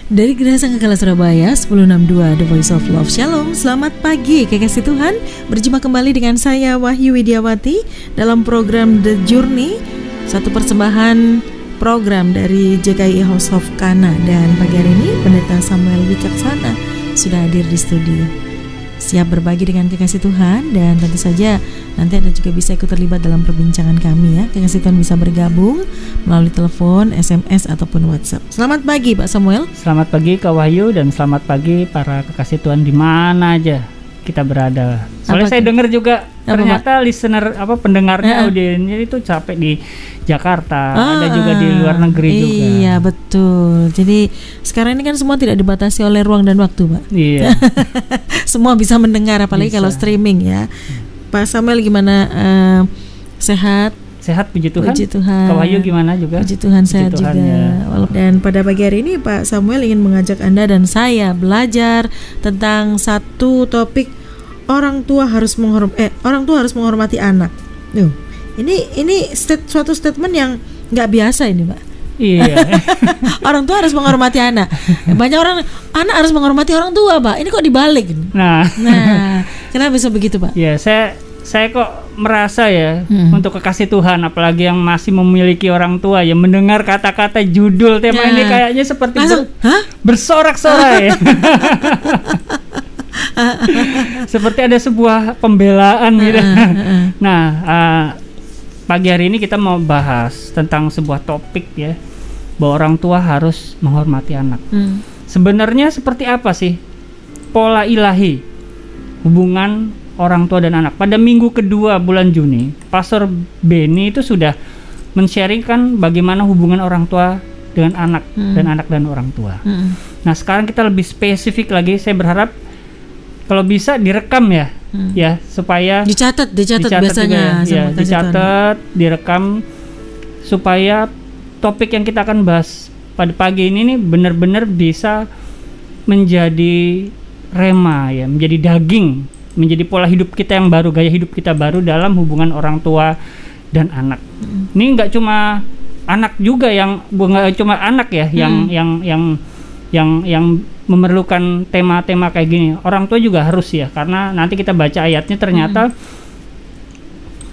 Dari Gerasa Kekala Surabaya 1062 The Voice of Love. Shalom, selamat pagi kekasih Tuhan. Berjumpa kembali dengan saya Wahyu Widiawati dalam program The Journey, satu persembahan program dari JKI House of Kana. Dan pagi hari ini Pendeta Samuel Wicaksana sudah hadir di studio, siap berbagi dengan kekasih Tuhan. Dan tentu saja nanti Anda juga bisa ikut terlibat dalam perbincangan kami ya. Kekasih Tuhan bisa bergabung melalui telepon, SMS ataupun WhatsApp. Selamat pagi Pak Samuel. Selamat pagi Kak Wahyu, dan selamat pagi para kekasih Tuhan di mana aja kita berada. Soalnya saya dengar juga ternyata listener pendengarnya audiensnya itu capek di Jakarta, ada juga di luar negeri juga. Iya betul. Jadi sekarang ini kan semua tidak dibatasi oleh ruang dan waktu, Pak. Iya. Semua bisa mendengar, apalagi kalau streaming ya. Pak Samuel gimana? Sehat? Sehat, puji Tuhan. Puji Tuhan. Kak Wahyu gimana juga? Puji Tuhan, sehat juga. Ya. Dan pada pagi hari ini Pak Samuel ingin mengajak Anda dan saya belajar tentang satu topik, orang tua harus menghormati anak. Ini suatu statement yang nggak biasa ini, Pak. Iya. Orang tua harus menghormati anak. Banyak orang, anak harus menghormati orang tua, Pak. Ini kok dibalik? Nah, kenapa bisa begitu, Pak? Ya, saya kok merasa ya, untuk kekasih Tuhan, apalagi yang masih memiliki orang tua, ya mendengar kata-kata judul tema ini kayaknya seperti bersorak-sorai. Seperti ada sebuah pembelaan gitu. Nah, pagi hari ini kita mau bahas tentang sebuah topik ya, bahwa orang tua harus menghormati anak. Sebenarnya seperti apa sih pola ilahi hubungan orang tua dan anak? Pada minggu kedua bulan Juni, Pastor Benny itu sudah men-sharingkan bagaimana hubungan orang tua dengan anak dan anak dan orang tua. Nah, sekarang kita lebih spesifik lagi. Saya berharap kalau bisa direkam ya, ya supaya dicatat biasanya juga, ya, dicatat, direkam supaya topik yang kita akan bahas pada pagi ini nih benar-benar bisa menjadi rema ya, menjadi daging, menjadi pola hidup kita yang baru, gaya hidup kita baru dalam hubungan orang tua dan anak. Ini nggak cuma anak juga nggak cuma anak ya, yang memerlukan tema-tema kayak gini. Orang tua juga harus ya, karena nanti kita baca ayatnya ternyata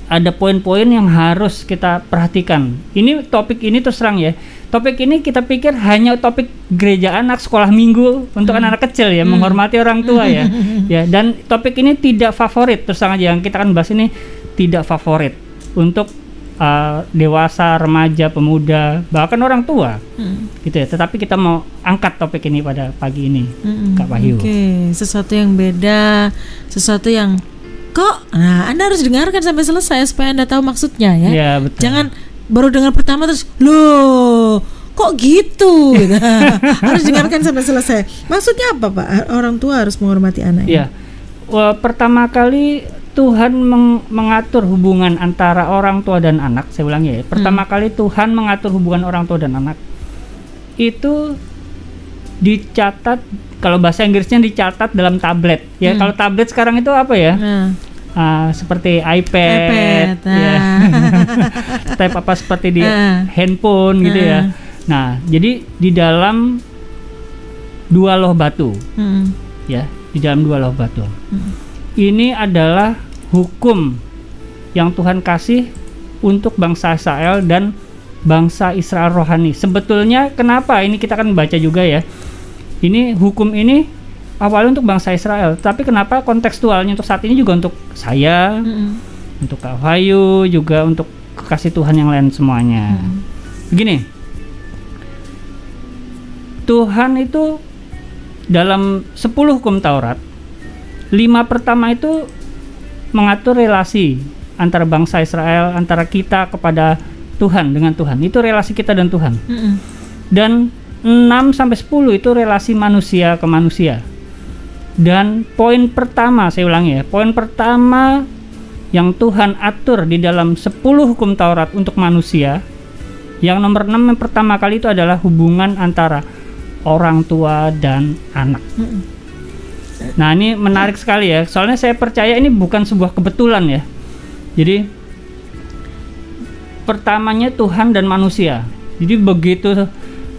ada poin-poin yang harus kita perhatikan. Ini topik ini terus terang ya. Topik ini kita pikir hanya topik gereja anak, sekolah minggu untuk anak-anak kecil ya, menghormati orang tua ya. Ya, dan topik ini tidak favorit, terus terang aja yang kita akan bahas ini tidak favorit untuk dewasa, remaja, pemuda, bahkan orang tua, gitu ya. Tetapi kita mau angkat topik ini pada pagi ini, Kak Wahyu. Oke, sesuatu yang beda, sesuatu yang Anda harus dengarkan sampai selesai supaya Anda tahu maksudnya ya. Iya, betul. Jangan baru dengar pertama terus, loh, kok gitu? Harus dengarkan sampai selesai. Maksudnya apa, Pak? Orang tua harus menghormati anak. Iya. Pertama kali Tuhan mengatur hubungan antara orang tua dan anak. Saya ulang ya. Pertama kali Tuhan mengatur hubungan orang tua dan anak itu dicatat, kalau bahasa Inggrisnya dicatat dalam tablet. Ya, kalau tablet sekarang itu apa ya? Seperti iPad ya. Type apa seperti di handphone gitu ya. Nah, jadi di dalam dua loh batu. Ya, di dalam dua loh batu. Ini adalah hukum yang Tuhan kasih untuk bangsa Israel dan bangsa Israel rohani. Sebetulnya kenapa ini kita akan baca juga ya. Ini hukum ini awalnya untuk bangsa Israel, tapi kenapa kontekstualnya untuk saat ini juga untuk saya, untuk Kak Wahyu, juga untuk kekasih Tuhan yang lain semuanya. Begini, Tuhan itu dalam 10 hukum Taurat, 5 pertama itu mengatur relasi antara bangsa Israel, antara kita kepada Tuhan, dengan Tuhan. Itu relasi kita dan Tuhan. Dan 6-10 itu relasi manusia ke manusia. Dan poin pertama, saya ulangi ya, poin pertama yang Tuhan atur di dalam 10 hukum Taurat untuk manusia, yang nomor 6 yang pertama kali itu adalah hubungan antara orang tua dan anak. Nah, ini menarik sekali ya, soalnya saya percaya ini bukan sebuah kebetulan ya. Jadi pertamanya Tuhan dan manusia. Jadi begitu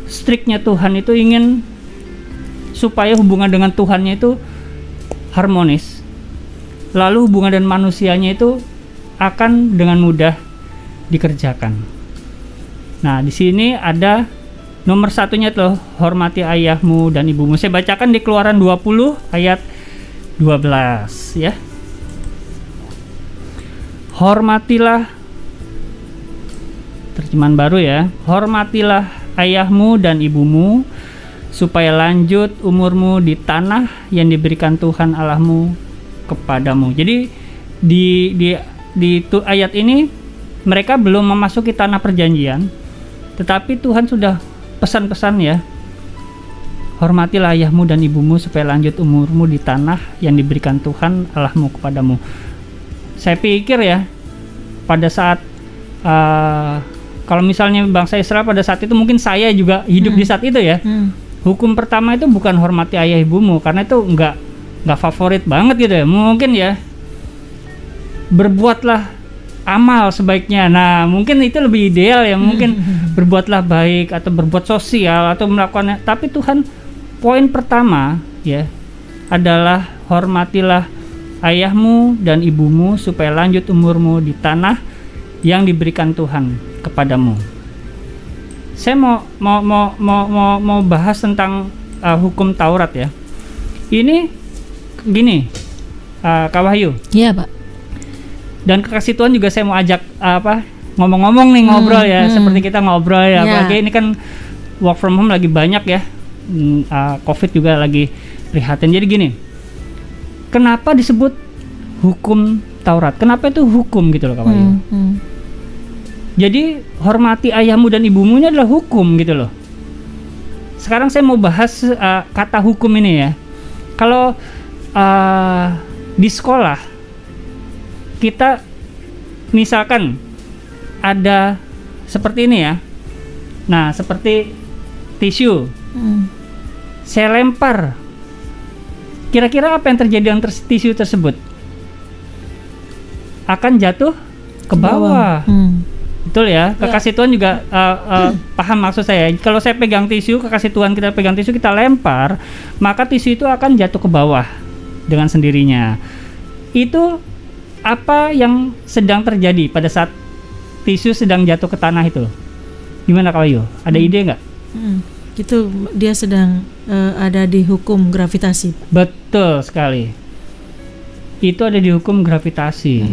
striknya Tuhan itu ingin supaya hubungan dengan Tuhannya itu harmonis, lalu hubungan dengan manusianya itu akan dengan mudah dikerjakan. Nah, di sini ada nomor satunya tuh, hormati ayahmu dan ibumu. Saya bacakan di Keluaran 20 ayat 12 ya. Hormatilah, terjemahan baru ya. Hormatilah ayahmu dan ibumu supaya lanjut umurmu di tanah yang diberikan Tuhan Allahmu kepadamu. Jadi di ayat ini mereka belum memasuki tanah perjanjian, tetapi Tuhan sudah pesan-pesan ya. Hormatilah ayahmu dan ibumu supaya lanjut umurmu di tanah yang diberikan Tuhan Allahmu kepadamu. Saya pikir ya, pada saat kalau misalnya bangsa Israel pada saat itu, mungkin saya juga hidup di saat itu ya. Hukum pertama itu bukan hormati ayah ibumu, karena itu nggak favorit banget gitu ya. Mungkin ya, berbuatlah amal sebaiknya. Nah, mungkin itu lebih ideal ya. Mungkin berbuatlah baik atau berbuat sosial atau melakukan. Tapi Tuhan, poin pertama ya adalah hormatilah ayahmu dan ibumu supaya lanjut umurmu di tanah yang diberikan Tuhan kepadamu. Saya mau bahas tentang hukum Taurat ya. Ini gini, Kak Wahyu. Iya, Pak. Dan kekasih Tuhan juga saya mau ajak ngomong-ngomong nih, ngobrol ya, seperti kita ngobrol ya. Apalagi ini kan work from home lagi banyak ya. Covid juga lagi prihatin. Jadi gini, kenapa disebut hukum Taurat? Kenapa itu hukum gitu loh, Kak Wahyu? Jadi hormati ayahmu dan ibumu ini adalah hukum gitu loh. Sekarang saya mau bahas kata hukum ini ya. Kalau di sekolah kita misalkan ada seperti ini ya. Nah, seperti tisu. Saya lempar. Kira-kira apa yang terjadi dengan tisu tersebut? Akan jatuh ke bawah. Betul ya, kekasih Tuhan juga paham maksud saya. Kalau saya pegang tisu, kekasih Tuhan kita pegang tisu, kita lempar, maka tisu itu akan jatuh ke bawah dengan sendirinya. Itu apa yang sedang terjadi pada saat tisu sedang jatuh ke tanah itu? Gimana Kak Wahyu? Ada ide nggak? Itu dia sedang ada di hukum gravitasi. Betul sekali. Itu ada di hukum gravitasi.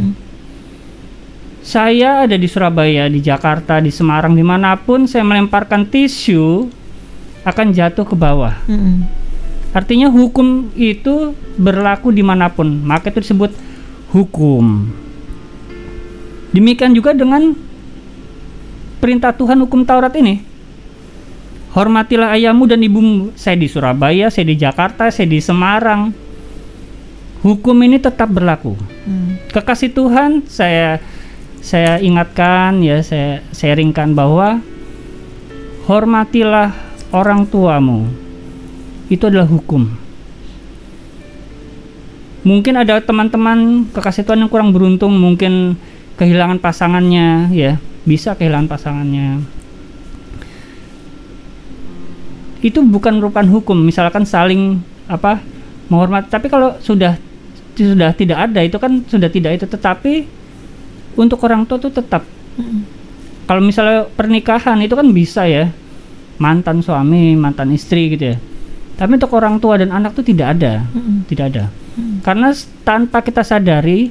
Saya ada di Surabaya, di Jakarta, di Semarang, dimanapun saya melemparkan tisu akan jatuh ke bawah. Artinya hukum itu berlaku dimanapun, maka itu disebut hukum. Demikian juga dengan perintah Tuhan hukum Taurat ini. Hormatilah ayahmu dan ibumu. Saya di Surabaya, saya di Jakarta, saya di Semarang. Hukum ini tetap berlaku. Kekasih Tuhan, saya ingatkan ya, saya sharingkan bahwa hormatilah orang tuamu. Itu adalah hukum. Mungkin ada teman-teman kekasih Tuhan yang kurang beruntung, mungkin kehilangan pasangannya ya, bisa kehilangan pasangannya. Itu bukan merupakan hukum, misalkan saling menghormati. Tapi kalau sudah tidak ada, itu kan sudah tidak itu. Tetapi untuk orang tua tuh tetap. Kalau misalnya pernikahan itu kan bisa ya, mantan suami, mantan istri gitu ya. Tapi untuk orang tua dan anak tuh tidak ada. Tidak ada. Karena tanpa kita sadari,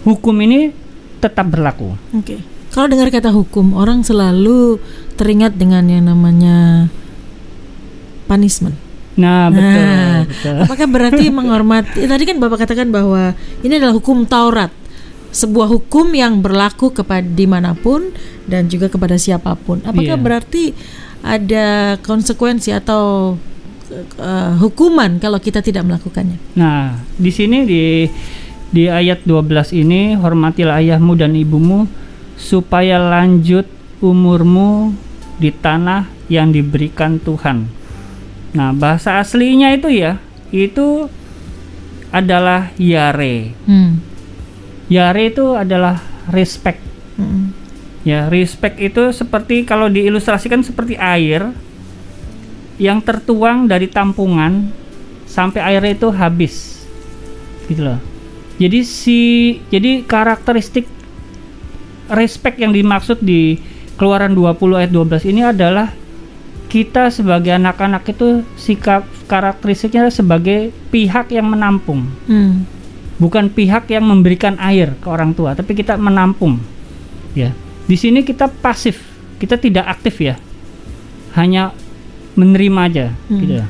hukum ini tetap berlaku. Oke. Kalau dengar kata hukum, orang selalu teringat dengan yang namanya punishment. Nah, betul. Apakah berarti menghormati? Tadi kan Bapak katakan bahwa ini adalah hukum Taurat. Sebuah hukum yang berlaku kepada dimanapun dan juga kepada siapapun. Apakah berarti ada konsekuensi atau hukuman kalau kita tidak melakukannya? Nah, di sini di ayat 12 ini, hormatilah ayahmu dan ibumu supaya lanjut umurmu di tanah yang diberikan Tuhan. Nah, bahasa aslinya itu ya, itu adalah yare. Yare itu adalah respect. Ya, respect itu seperti kalau diilustrasikan seperti air. yang tertuang dari tampungan sampai airnya itu habis, gitu loh. Jadi karakteristik respect yang dimaksud di Keluaran 20 ayat 12 ini adalah kita sebagai anak-anak itu sikap karakteristiknya sebagai pihak yang menampung, bukan pihak yang memberikan air ke orang tua, tapi kita menampung. Ya, di sini kita pasif, kita tidak aktif ya, hanya menerima aja, gitu ya.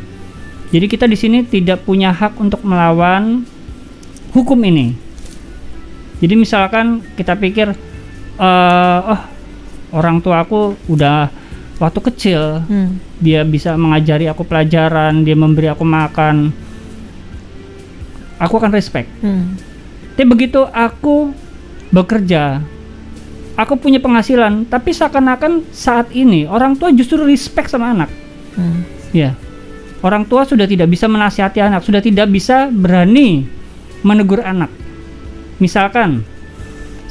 Jadi kita di sini tidak punya hak untuk melawan hukum ini. Jadi misalkan kita pikir, orang tua aku udah waktu kecil, dia bisa mengajari aku pelajaran, dia memberi aku makan, aku akan respect. Tapi begitu aku bekerja, aku punya penghasilan, tapi seakan-akan saat ini orang tua justru respect sama anak. Ya, orang tua sudah tidak bisa menasihati anak, sudah tidak bisa berani menegur anak. Misalkan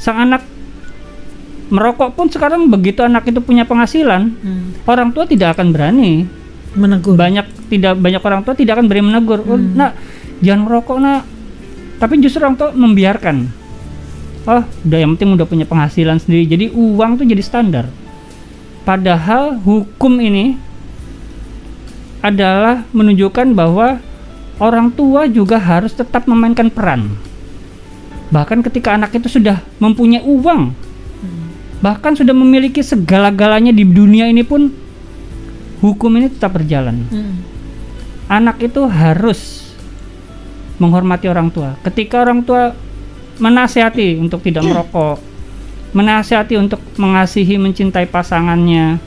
sang anak merokok pun sekarang begitu anak itu punya penghasilan, orang tua tidak akan berani menegur. Banyak orang tua tidak akan berani menegur. Nak, jangan merokok nak. Tapi justru orang tua membiarkan. Oh, udah, yang penting udah punya penghasilan sendiri. Jadi uang tuh jadi standar. Padahal hukum ini adalah menunjukkan bahwa orang tua juga harus tetap memainkan peran. Bahkan ketika anak itu sudah mempunyai uang, bahkan sudah memiliki segala-galanya di dunia ini pun, hukum ini tetap berjalan. Anak itu harus menghormati orang tua. Ketika orang tua menasihati untuk tidak merokok, menasihati untuk mengasihi, mencintai pasangannya,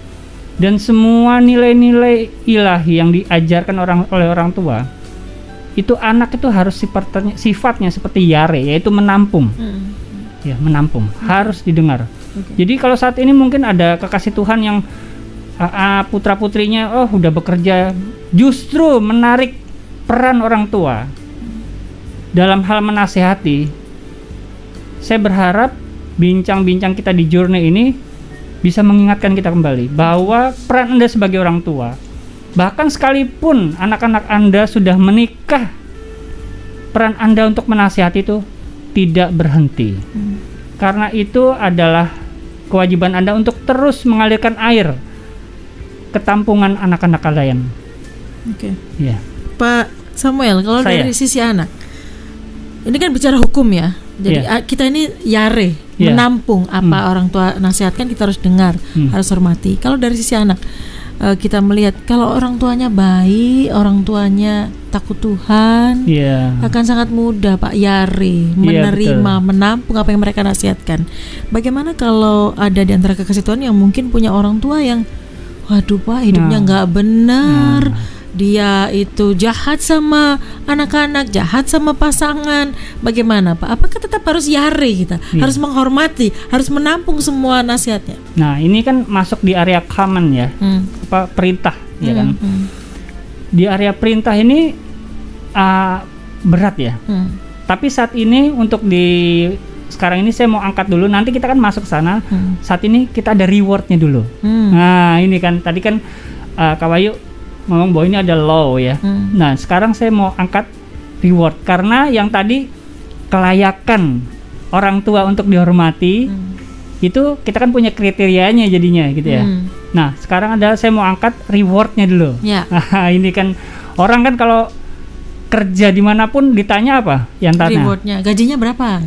dan semua nilai-nilai ilahi yang diajarkan oleh orang tua, itu anak itu harus sifatnya seperti Yare, yaitu menampung. Ya, menampung, harus didengar. Jadi kalau saat ini mungkin ada kekasih Tuhan yang putra-putrinya udah bekerja, justru menarik peran orang tua dalam hal menasihati. Saya berharap bincang-bincang kita di Journey ini bisa mengingatkan kita kembali bahwa peran Anda sebagai orang tua, bahkan sekalipun anak-anak Anda sudah menikah, peran Anda untuk menasihati itu tidak berhenti. Karena itu adalah kewajiban Anda untuk terus mengalirkan air ke tampungan anak-anak kalian. Oke. Ya. Pak Samuel, kalau dari sisi anak, ini kan bicara hukum ya. Jadi kita ini Yare, menampung apa orang tua nasihatkan, kita harus dengar, harus hormati. Kalau dari sisi anak, kita melihat kalau orang tuanya baik, orang tuanya takut Tuhan, akan sangat mudah Pak Yare menerima, menampung apa yang mereka nasihatkan. Bagaimana kalau ada di antara kekasih Tuhan yang mungkin punya orang tua yang, waduh Pak, hidupnya nggak benar, dia itu jahat sama anak-anak, jahat sama pasangan. Bagaimana Pak? Apakah tetap harus Yare kita? Harus menghormati, harus menampung semua nasihatnya? Nah, ini kan masuk di area common ya, perintah, ya kan? Di area perintah ini berat ya. Tapi saat ini untuk sekarang ini saya mau angkat dulu. Nanti kita kan masuk ke sana. Saat ini kita ada rewardnya dulu. Nah, ini kan tadi kan Kak Wahyu ngomong bahwa ini ada law ya. Nah, sekarang saya mau angkat reward, karena yang tadi kelayakan orang tua untuk dihormati, itu kita kan punya kriterianya jadinya gitu ya. Nah, sekarang adalah saya mau angkat rewardnya dulu. Nah, ini kan orang kan kalau kerja dimanapun ditanya apa yang tanya? Rewardnya, gajinya berapa?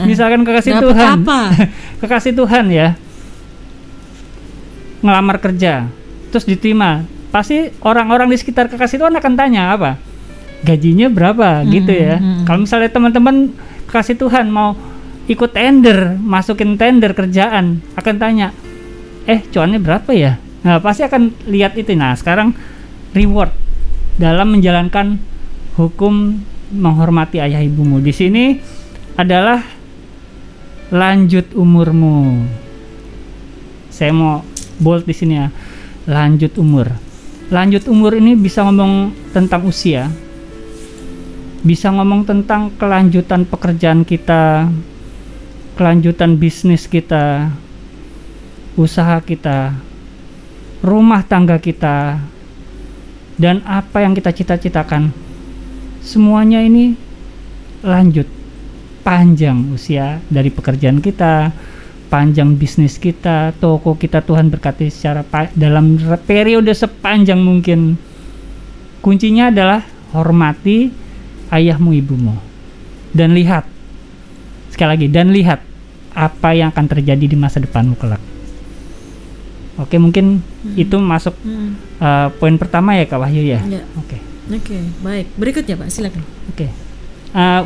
Misalkan kekasih Tuhan, kekasih Tuhan ya, ngelamar kerja, terus diterima, pasti orang-orang di sekitar kekasih Tuhan akan tanya apa? Gajinya berapa gitu ya. Kalau misalnya teman-teman kekasih Tuhan mau ikut tender, masukin tender kerjaan, akan tanya, cuannya berapa ya? Nah, pasti akan lihat itu. Nah, sekarang reward dalam menjalankan hukum menghormati ayah ibumu. Di sini adalah lanjut umurmu. Saya mau bold di sini ya. Lanjut umur. Lanjut umur ini bisa ngomong tentang usia, bisa ngomong tentang kelanjutan pekerjaan kita, kelanjutan bisnis kita, usaha kita. rumah tangga kita, dan apa yang kita cita-citakan, semuanya ini lanjut panjang usia dari pekerjaan kita, panjang bisnis kita, toko kita Tuhan berkati secara dalam periode sepanjang mungkin. Kuncinya adalah hormati ayahmu ibumu, dan lihat, sekali lagi, dan lihat apa yang akan terjadi di masa depanmu kelak. Oke, mungkin itu masuk poin pertama ya Kak Wahyu ya. Oke, baik. Berikutnya Pak, silakan. Oke.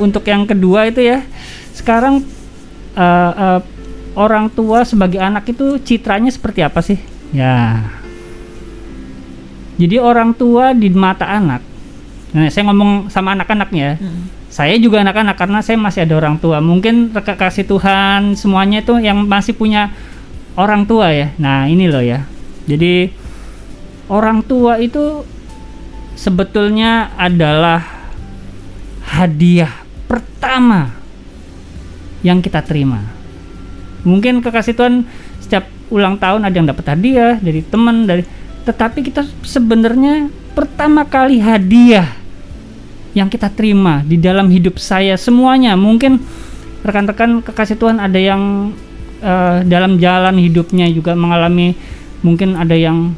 Untuk yang kedua itu ya, sekarang orang tua sebagai anak itu citranya seperti apa sih? Ya. Jadi orang tua di mata anak, nah saya ngomong sama anak-anaknya, saya juga anak-anak karena saya masih ada orang tua. Mungkin kasih Tuhan semuanya itu yang masih punya orang tua ya. Nah ini loh ya. Jadi orang tua itu sebetulnya adalah hadiah pertama yang kita terima. Mungkin kekasih Tuhan setiap ulang tahun ada yang dapat hadiah dari teman, tetapi kita sebenarnya pertama kali hadiah yang kita terima di dalam hidup saya semuanya. Mungkin rekan-rekan kekasih Tuhan ada yang dalam jalan hidupnya juga mengalami, mungkin ada yang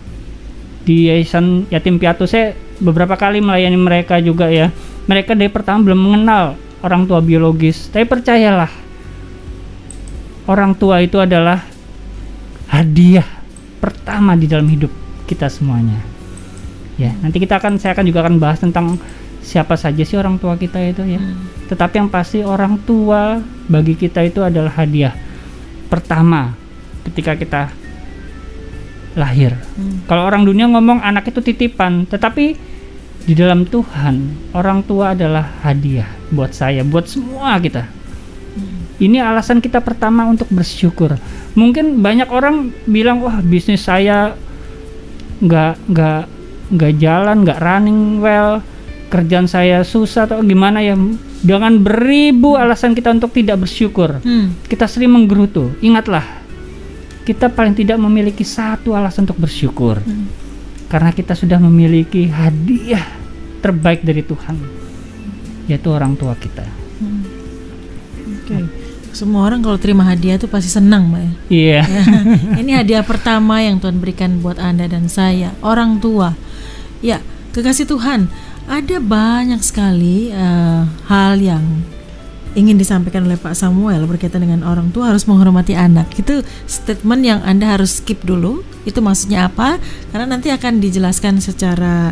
di yayasan yatim piatu. Saya beberapa kali melayani mereka juga ya. Mereka dari pertama belum mengenal orang tua biologis, tapi percayalah, orang tua itu adalah hadiah pertama di dalam hidup kita semuanya. Ya, nanti saya akan juga bahas tentang siapa saja sih orang tua kita itu ya. Tetapi yang pasti orang tua bagi kita itu adalah hadiah pertama ketika kita lahir. Kalau orang dunia ngomong anak itu titipan, tetapi di dalam Tuhan orang tua adalah hadiah buat saya, buat semua kita. Ini alasan kita pertama untuk bersyukur. Mungkin banyak orang bilang, wah bisnis saya nggak jalan, nggak running well, kerjaan saya susah atau gimana ya. Dengan beribu alasan kita untuk tidak bersyukur, kita sering menggerutu. Ingatlah, kita paling tidak memiliki satu alasan untuk bersyukur, karena kita sudah memiliki hadiah terbaik dari Tuhan, yaitu orang tua kita. Semua orang kalau terima hadiah itu pasti senang, Mbak. Iya. Ini hadiah pertama yang Tuhan berikan buat Anda dan saya, orang tua. Ya, kekasih Tuhan, ada banyak sekali hal yang ingin disampaikan oleh Pak Samuel berkaitan dengan orang tua harus menghormati anak. Itu statement yang Anda harus skip dulu. Itu maksudnya apa? Karena nanti akan dijelaskan secara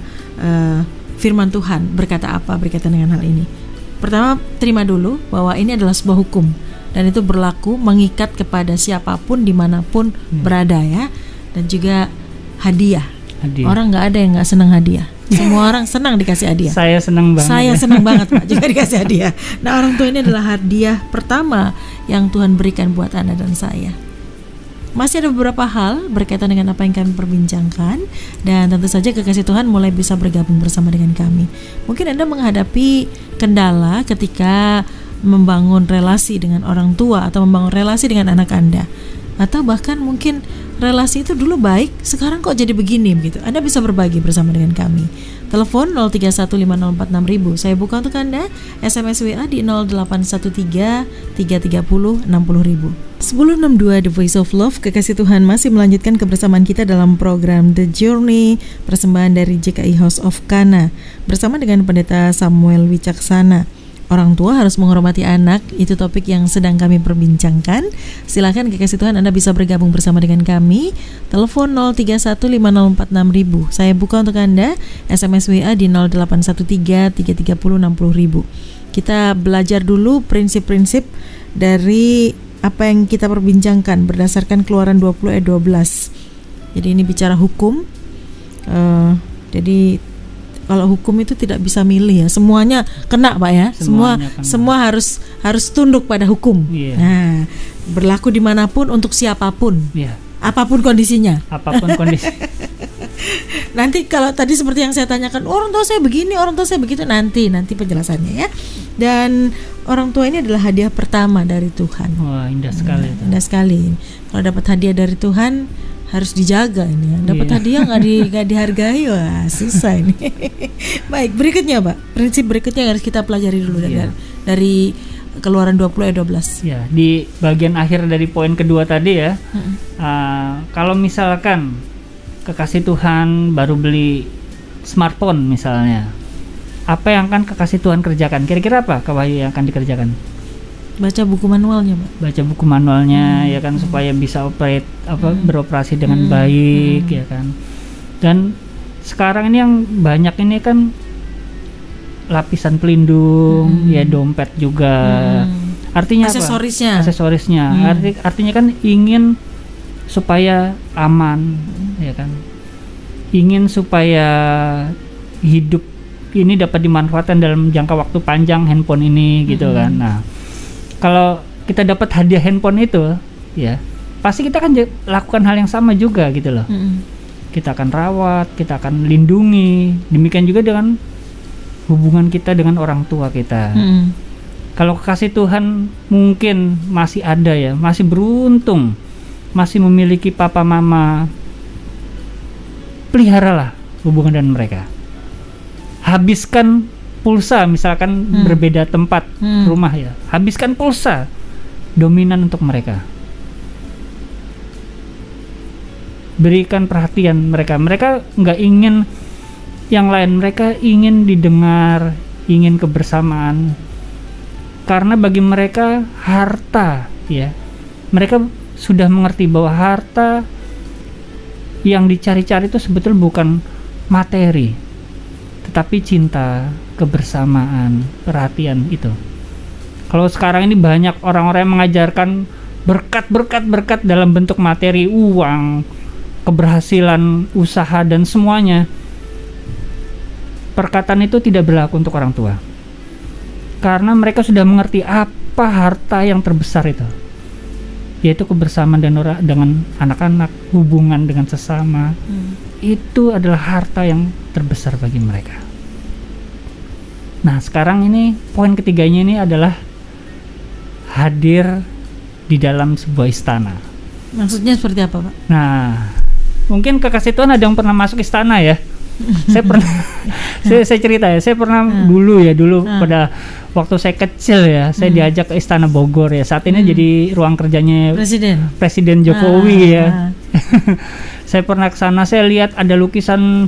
firman Tuhan berkata apa berkaitan dengan hal ini. Pertama, terima dulu bahwa ini adalah sebuah hukum, dan itu berlaku mengikat kepada siapapun dimanapun berada ya. Dan juga hadiah. Orang nggak ada yang nggak senang hadiah. Semua orang senang dikasih hadiah. Saya senang banget. Saya senang banget Pak juga dikasih hadiah. Nah, orang tua ini adalah hadiah pertama yang Tuhan berikan buat Anda dan saya. Masih ada beberapa hal berkaitan dengan apa yang kami perbincangkan, dan tentu saja kekasih Tuhan mulai bisa bergabung bersama dengan kami. Mungkin Anda menghadapi kendala ketika membangun relasi dengan orang tua atau membangun relasi dengan anak Anda, atau bahkan mungkin relasi itu dulu baik, sekarang kok jadi begini begitu. Anda bisa berbagi bersama dengan kami. Telepon 0315046000. Saya buka untuk Anda. SMS WA di 0813-330-60000. 1062 The Voice of Love, kekasih Tuhan masih melanjutkan kebersamaan kita dalam program The Journey, persembahan dari JKI House of Kana bersama dengan Pendeta Samuel Wicaksana. Orang tua harus menghormati anak, itu topik yang sedang kami perbincangkan. Silakan kekasih Tuhan, Anda bisa bergabung bersama dengan kami. Telepon 0315046000. Saya buka untuk Anda. SMS WA di 0813-330-60000. Kita belajar dulu prinsip-prinsip dari apa yang kita perbincangkan berdasarkan Keluaran 20 ayat 12. Jadi ini bicara hukum. Jadi kalau hukum itu tidak bisa milih ya, semuanya kena Pak ya, semua harus tunduk pada hukum. Nah, berlaku dimanapun untuk siapapun, apapun kondisinya. Nanti kalau tadi seperti yang saya tanyakan, orang tua saya begini, orang tua saya begitu, nanti penjelasannya ya. Dan orang tua ini adalah hadiah pertama dari Tuhan. Wah, indah sekali. Indah sekali. Kalau dapat hadiah dari Tuhan, harus dijaga ini ya. Dapat hadiah nggak dihargai, wah susah ini. Baik, berikutnya Pak, prinsip berikutnya yang harus kita pelajari dulu dari Keluaran 20 ayat 12. Ya, di bagian akhir dari poin kedua tadi ya. Kalau misalkan kekasih Tuhan baru beli smartphone misalnya, apa yang akan kekasih Tuhan kerjakan? Kira-kira apa Wahyu yang akan dikerjakan? Baca buku manualnya, Pak. Baca buku manualnya ya kan, supaya bisa beroperasi dengan baik ya kan. Dan sekarang ini yang banyak ini kan lapisan pelindung, ya dompet juga. Artinya aksesorisnya. Apa? Aksesorisnya. Artinya kan ingin supaya aman, ya kan. Ingin supaya hidup ini dapat dimanfaatkan dalam jangka waktu panjang handphone ini gitu kan. Nah, kalau kita dapat hadiah handphone itu, ya pasti kita akan lakukan hal yang sama juga gitu loh. Kita akan rawat, kita akan lindungi. Demikian juga dengan hubungan kita dengan orang tua kita. Kalau kekasih Tuhan mungkin masih ada ya, masih beruntung, masih memiliki papa mama, peliharalah hubungan dengan mereka. Habiskan pulsa, misalkan berbeda tempat rumah ya, habiskan pulsa dominan untuk mereka. Berikan perhatian mereka. Mereka nggak ingin yang lain, mereka ingin didengar, ingin kebersamaan. Karena bagi mereka harta, ya, mereka sudah mengerti bahwa harta yang dicari-cari itu sebetulnya bukan materi, tetapi cinta, kebersamaan, perhatian itu. Kalau sekarang ini banyak orang-orang yang mengajarkan berkat dalam bentuk materi, uang, keberhasilan, usaha dan semuanya. Perkataan itu tidak berlaku untuk orang tua, karena mereka sudah mengerti apa harta yang terbesar itu, yaitu kebersamaan dengan anak-anak, hubungan dengan sesama. Itu adalah harta yang terbesar bagi mereka. Nah, sekarang ini poin ketiganya ini adalah hadir di dalam sebuah istana. Maksudnya seperti apa, Pak? Nah, mungkin kekasih Tuhan ada yang pernah masuk istana ya. Saya pernah saya cerita ya, saya pernah dulu pada waktu saya kecil ya, saya diajak ke Istana Bogor ya. Saat ini jadi ruang kerjanya Presiden Jokowi ya. Saya pernah ke sana, saya lihat ada lukisan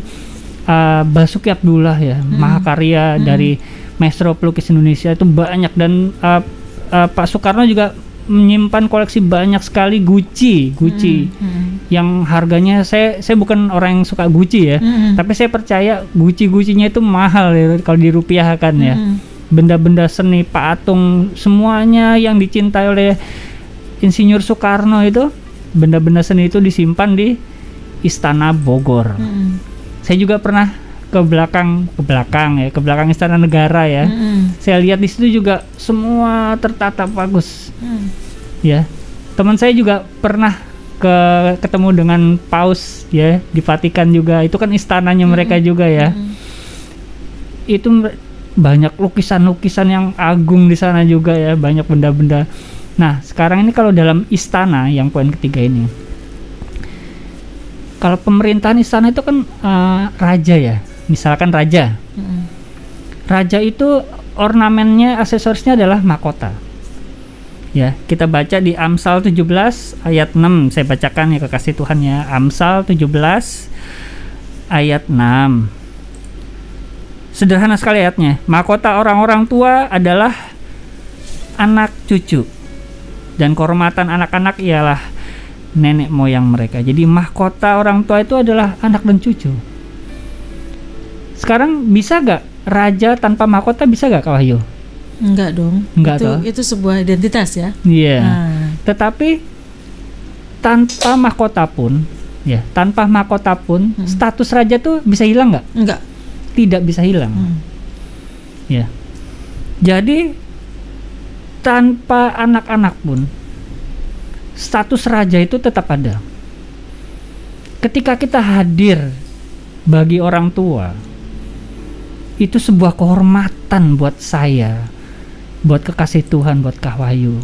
Basuki Abdullah ya, mahakarya dari maestro pelukis Indonesia itu banyak, dan Pak Soekarno juga menyimpan koleksi banyak sekali Gucci yang harganya, saya bukan orang yang suka Gucci ya, tapi saya percaya Gucci-nya itu mahal ya kalau dirupiahkan ya. Benda-benda seni, patung, semuanya yang dicintai oleh Insinyur Soekarno itu, benda-benda seni itu disimpan di Istana Bogor. Saya juga pernah ke belakang Istana Negara ya. Saya lihat di situ juga semua tertata bagus. Ya, teman saya juga pernah ketemu dengan Paus ya di Vatikan juga. Itu kan istananya mereka juga ya. Itu banyak lukisan-lukisan yang agung di sana juga ya, banyak benda-benda. Nah, sekarang ini kalau dalam istana yang poin ketiga ini, kalau pemerintahan istana itu kan raja ya. Misalkan raja. Raja itu ornamennya, aksesorisnya adalah mahkota. Ya, kita baca di Amsal 17 ayat 6. Saya bacakan ya kekasih Tuhan ya. Amsal 17 ayat 6. Sederhana sekali ayatnya. Mahkota orang-orang tua adalah anak cucu, dan kehormatan anak-anak ialah nenek moyang mereka. Jadi mahkota orang tua itu adalah anak dan cucu. Sekarang bisa gak raja tanpa mahkota, bisa gak Kak Wahyu? Enggak dong. Itu sebuah identitas ya. Iya. Tetapi tanpa mahkota pun, status raja tuh bisa hilang nggak? Enggak. Tidak bisa hilang. Ya. Jadi tanpa anak-anak pun status raja itu tetap ada. Ketika kita hadir bagi orang tua, itu sebuah kehormatan buat saya, buat kekasih Tuhan, buat Kak Wahyu.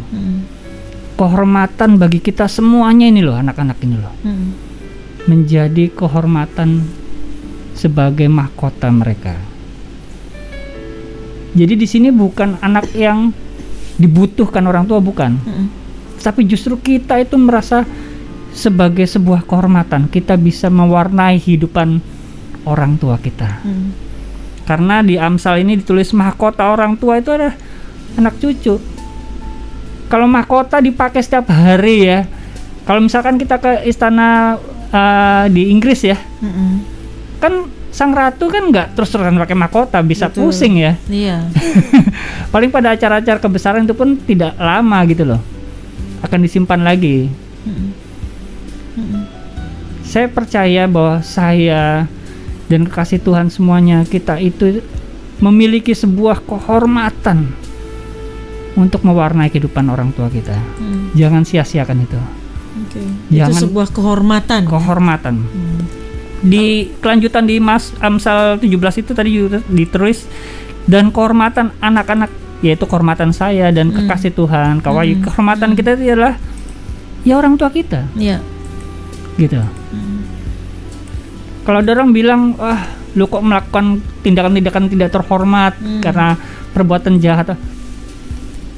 Kehormatan bagi kita semuanya ini loh, anak-anak ini loh. menjadi kehormatan sebagai mahkota mereka. Jadi di sini bukan anak yang dibutuhkan orang tua, bukan. Tapi justru kita itu merasa sebagai sebuah kehormatan, kita bisa mewarnai hidupan orang tua kita. Karena di Amsal ini ditulis mahkota orang tua itu adalah anak cucu. Kalau mahkota dipakai setiap hari ya. Kalau misalkan kita ke istana di Inggris ya, kan sang ratu kan nggak terus-terusan pakai mahkota, bisa Betul. pusing ya. Iya. Paling pada acara-acara kebesaran itu pun tidak lama gitu loh, akan disimpan lagi. Saya percaya bahwa saya dan kekasih Tuhan semuanya, kita itu memiliki sebuah kehormatan untuk mewarnai kehidupan orang tua kita. Jangan sia-siakan itu. Itu sebuah kehormatan. Di kelanjutan di Amsal 17 itu tadi juga ditulis, dan kehormatan anak-anak, yaitu kehormatan saya dan kekasih Tuhan, kehormatan kita itu adalah ya orang tua kita. Iya. Gitu. Kalau ada orang bilang, wah lu kok melakukan tindakan-tindakan tidak terhormat karena perbuatan jahat,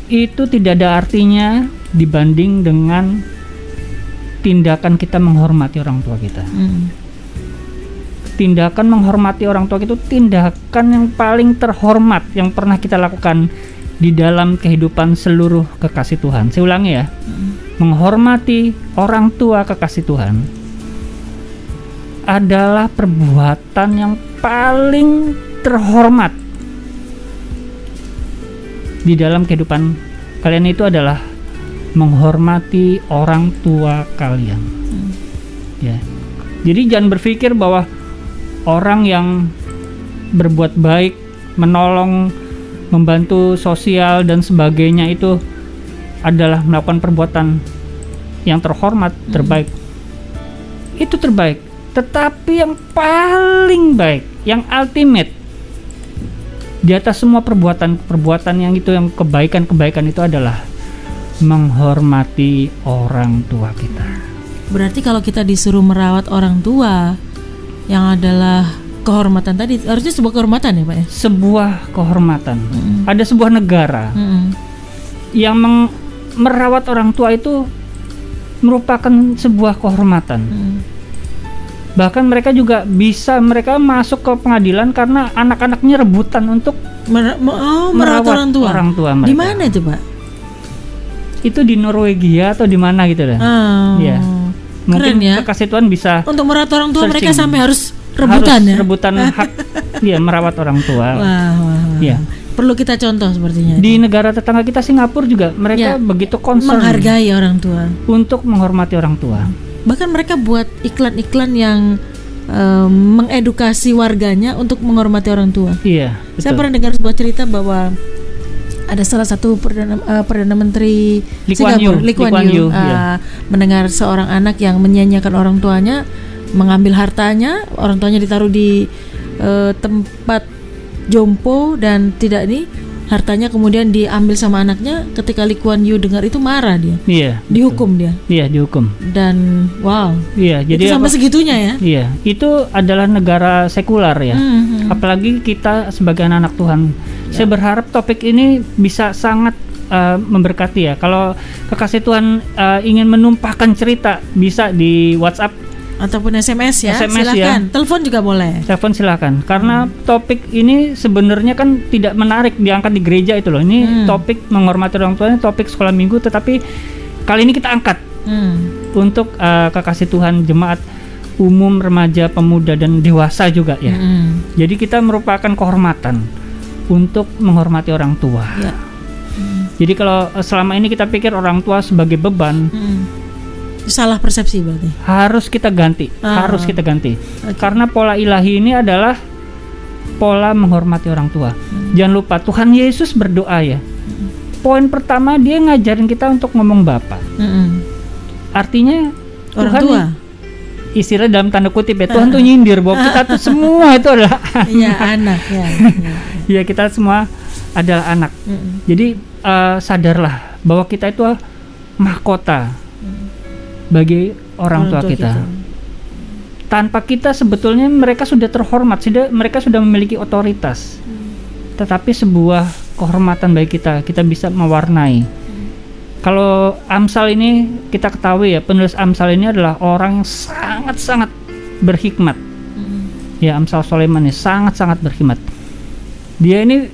itu tidak ada artinya dibanding dengan tindakan kita menghormati orang tua kita. Tindakan menghormati orang tua itu tindakan yang paling terhormat yang pernah kita lakukan di dalam kehidupan seluruh kekasih Tuhan. Saya ulangi ya, menghormati orang tua kekasih Tuhan adalah perbuatan yang paling terhormat di dalam kehidupan kalian. Itu adalah menghormati orang tua kalian. Ya. Jadi jangan berpikir bahwa orang yang berbuat baik, menolong, membantu sosial dan sebagainya itu adalah melakukan perbuatan yang terhormat, terbaik. Itu terbaik. Tetapi yang paling baik, yang ultimate di atas semua perbuatan yang itu, yang kebaikan itu adalah menghormati orang tua kita. Berarti kalau kita disuruh merawat orang tua, yang adalah kehormatan tadi, harusnya sebuah kehormatan ya Pak ya? Sebuah kehormatan. Ada sebuah negara yang merawat orang tua itu merupakan sebuah kehormatan. Bahkan mereka juga bisa, mereka masuk ke pengadilan karena anak-anaknya rebutan untuk merawat orang tua mereka. Di mana itu Pak? Itu di Norwegia atau di mana gitu dah. Ya. Mungkin ya? Kekasih Tuhan bisa untuk merawat orang tua searching. Mereka sampai harus rebutan hak dia merawat orang tua. Wah. Ya. Perlu kita contoh sepertinya. Di negara tetangga kita Singapura juga mereka begitu concern menghargai orang tua, untuk menghormati orang tua. Bahkan mereka buat iklan-iklan yang mengedukasi warganya untuk menghormati orang tua. Iya, betul. Saya pernah dengar sebuah cerita bahwa ada salah satu perdana menteri Singapura, Lee Kuan Yew, mendengar seorang anak yang menyanyiakan orang tuanya, mengambil hartanya, orang tuanya ditaruh di tempat jompo dan tidak hartanya kemudian diambil sama anaknya. Ketika Lee Kuan Yew dengar itu marah dia. Iya. Dihukum dia. Iya, dihukum. Dan wow. Iya, jadi itu sampai segitunya ya. Iya, itu adalah negara sekular ya. Apalagi kita sebagai anak Tuhan. Saya berharap topik ini bisa sangat memberkati ya. Kalau kekasih Tuhan ingin menumpahkan cerita, bisa di WhatsApp ataupun SMS ya, silakan. Ya. Telepon juga boleh. Telepon silakan. Karena topik ini sebenarnya kan tidak menarik diangkat di gereja itu loh. Ini topik menghormati orang tua, topik sekolah minggu, tetapi kali ini kita angkat untuk kekasih Tuhan, jemaat umum, remaja, pemuda dan dewasa juga ya. Jadi kita merupakan kehormatan untuk menghormati orang tua. Ya. Jadi kalau selama ini kita pikir orang tua sebagai beban, salah persepsi berarti. Harus kita ganti. Okay. Karena pola ilahi ini adalah pola menghormati orang tua. Jangan lupa Tuhan Yesus berdoa ya. Poin pertama dia ngajarin kita untuk ngomong Bapa. Artinya orang Tuhan tua. Istilah dalam tanda kutip ya, Tuhan tuh nyindir bahwa kita tuh semua itu adalah anak. Iya, anak ya. Ya, kita semua adalah anak. Jadi sadarlah bahwa kita itu mahkota bagi orang tua kita. Tanpa kita sebetulnya mereka sudah terhormat, mereka sudah memiliki otoritas. Tetapi sebuah kehormatan bagi kita bisa mewarnai. Kalau Amsal ini kita ketahui ya, penulis Amsal ini adalah orang yang sangat-sangat berhikmat. Ya, Amsal Sulaiman ini sangat-sangat berhikmat. Dia ini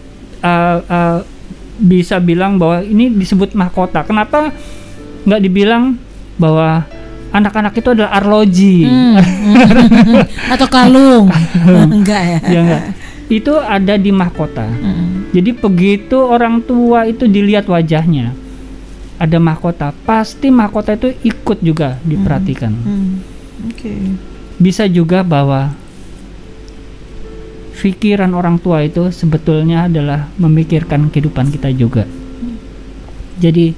bisa bilang bahwa ini disebut mahkota. Kenapa nggak dibilang bahwa anak-anak itu adalah arloji atau kalung? Enggak ya? Ya enggak. Itu ada di mahkota. Jadi begitu orang tua itu dilihat wajahnya ada mahkota, pasti mahkota itu ikut juga diperhatikan. Bisa juga bahwa pikiran orang tua itu sebetulnya adalah memikirkan kehidupan kita juga. Jadi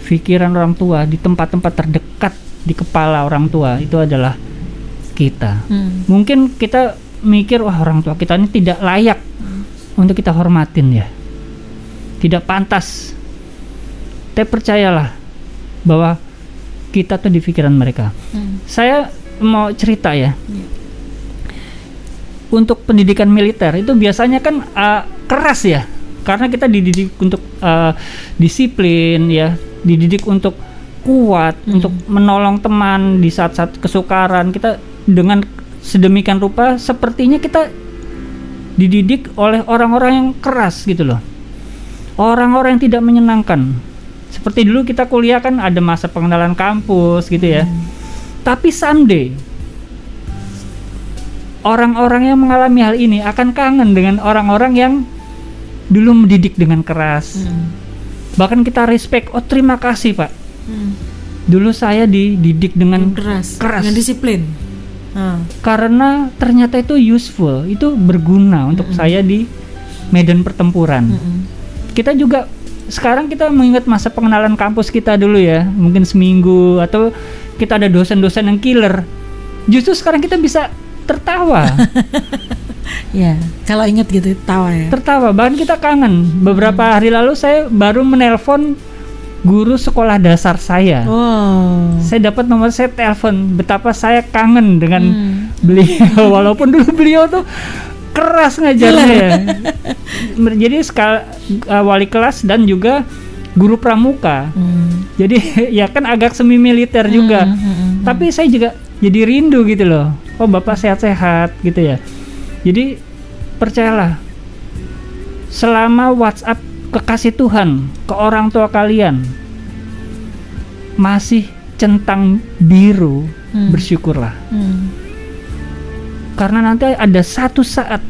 pikiran orang tua di tempat-tempat terdekat di kepala orang tua itu adalah kita. Mungkin kita mikir, wah orang tua kita ini tidak layak untuk kita hormatin ya, tidak pantas. Tapi percayalah bahwa kita tuh di pikiran mereka. Saya mau cerita ya. Untuk pendidikan militer itu biasanya kan keras ya, karena kita dididik untuk disiplin ya, dididik untuk kuat, untuk menolong teman di saat-saat kesukaran. Kita dengan sedemikian rupa sepertinya kita dididik oleh orang-orang yang keras gitu loh, orang-orang yang tidak menyenangkan. Seperti dulu kita kuliah kan ada masa pengenalan kampus gitu ya. Tapi someday orang-orang yang mengalami hal ini akan kangen dengan orang-orang yang dulu mendidik dengan keras. Bahkan kita respect, oh terima kasih Pak, dulu saya dididik dengan keras, dengan disiplin. Karena ternyata itu useful, itu berguna untuk saya di medan pertempuran. Kita juga sekarang kita mengingat masa pengenalan kampus kita dulu ya, mungkin seminggu, atau kita ada dosen-dosen yang killer. Justru sekarang kita bisa tertawa. Ya, kalau ingat gitu tawa ya. Tertawa, bahkan kita kangen. Beberapa hari lalu saya baru menelpon guru sekolah dasar saya. Saya dapat nomor, saya telepon, betapa saya kangen dengan beliau. Walaupun dulu beliau tuh keras ngajarnya. Jadi wali kelas dan juga guru pramuka. Jadi ya kan agak semi militer juga. Tapi saya juga jadi rindu gitu loh. Oh Bapak sehat-sehat gitu ya. Jadi percayalah, selama WhatsApp kekasih Tuhan ke orang tua kalian masih centang biru, bersyukurlah. Karena nanti ada satu saat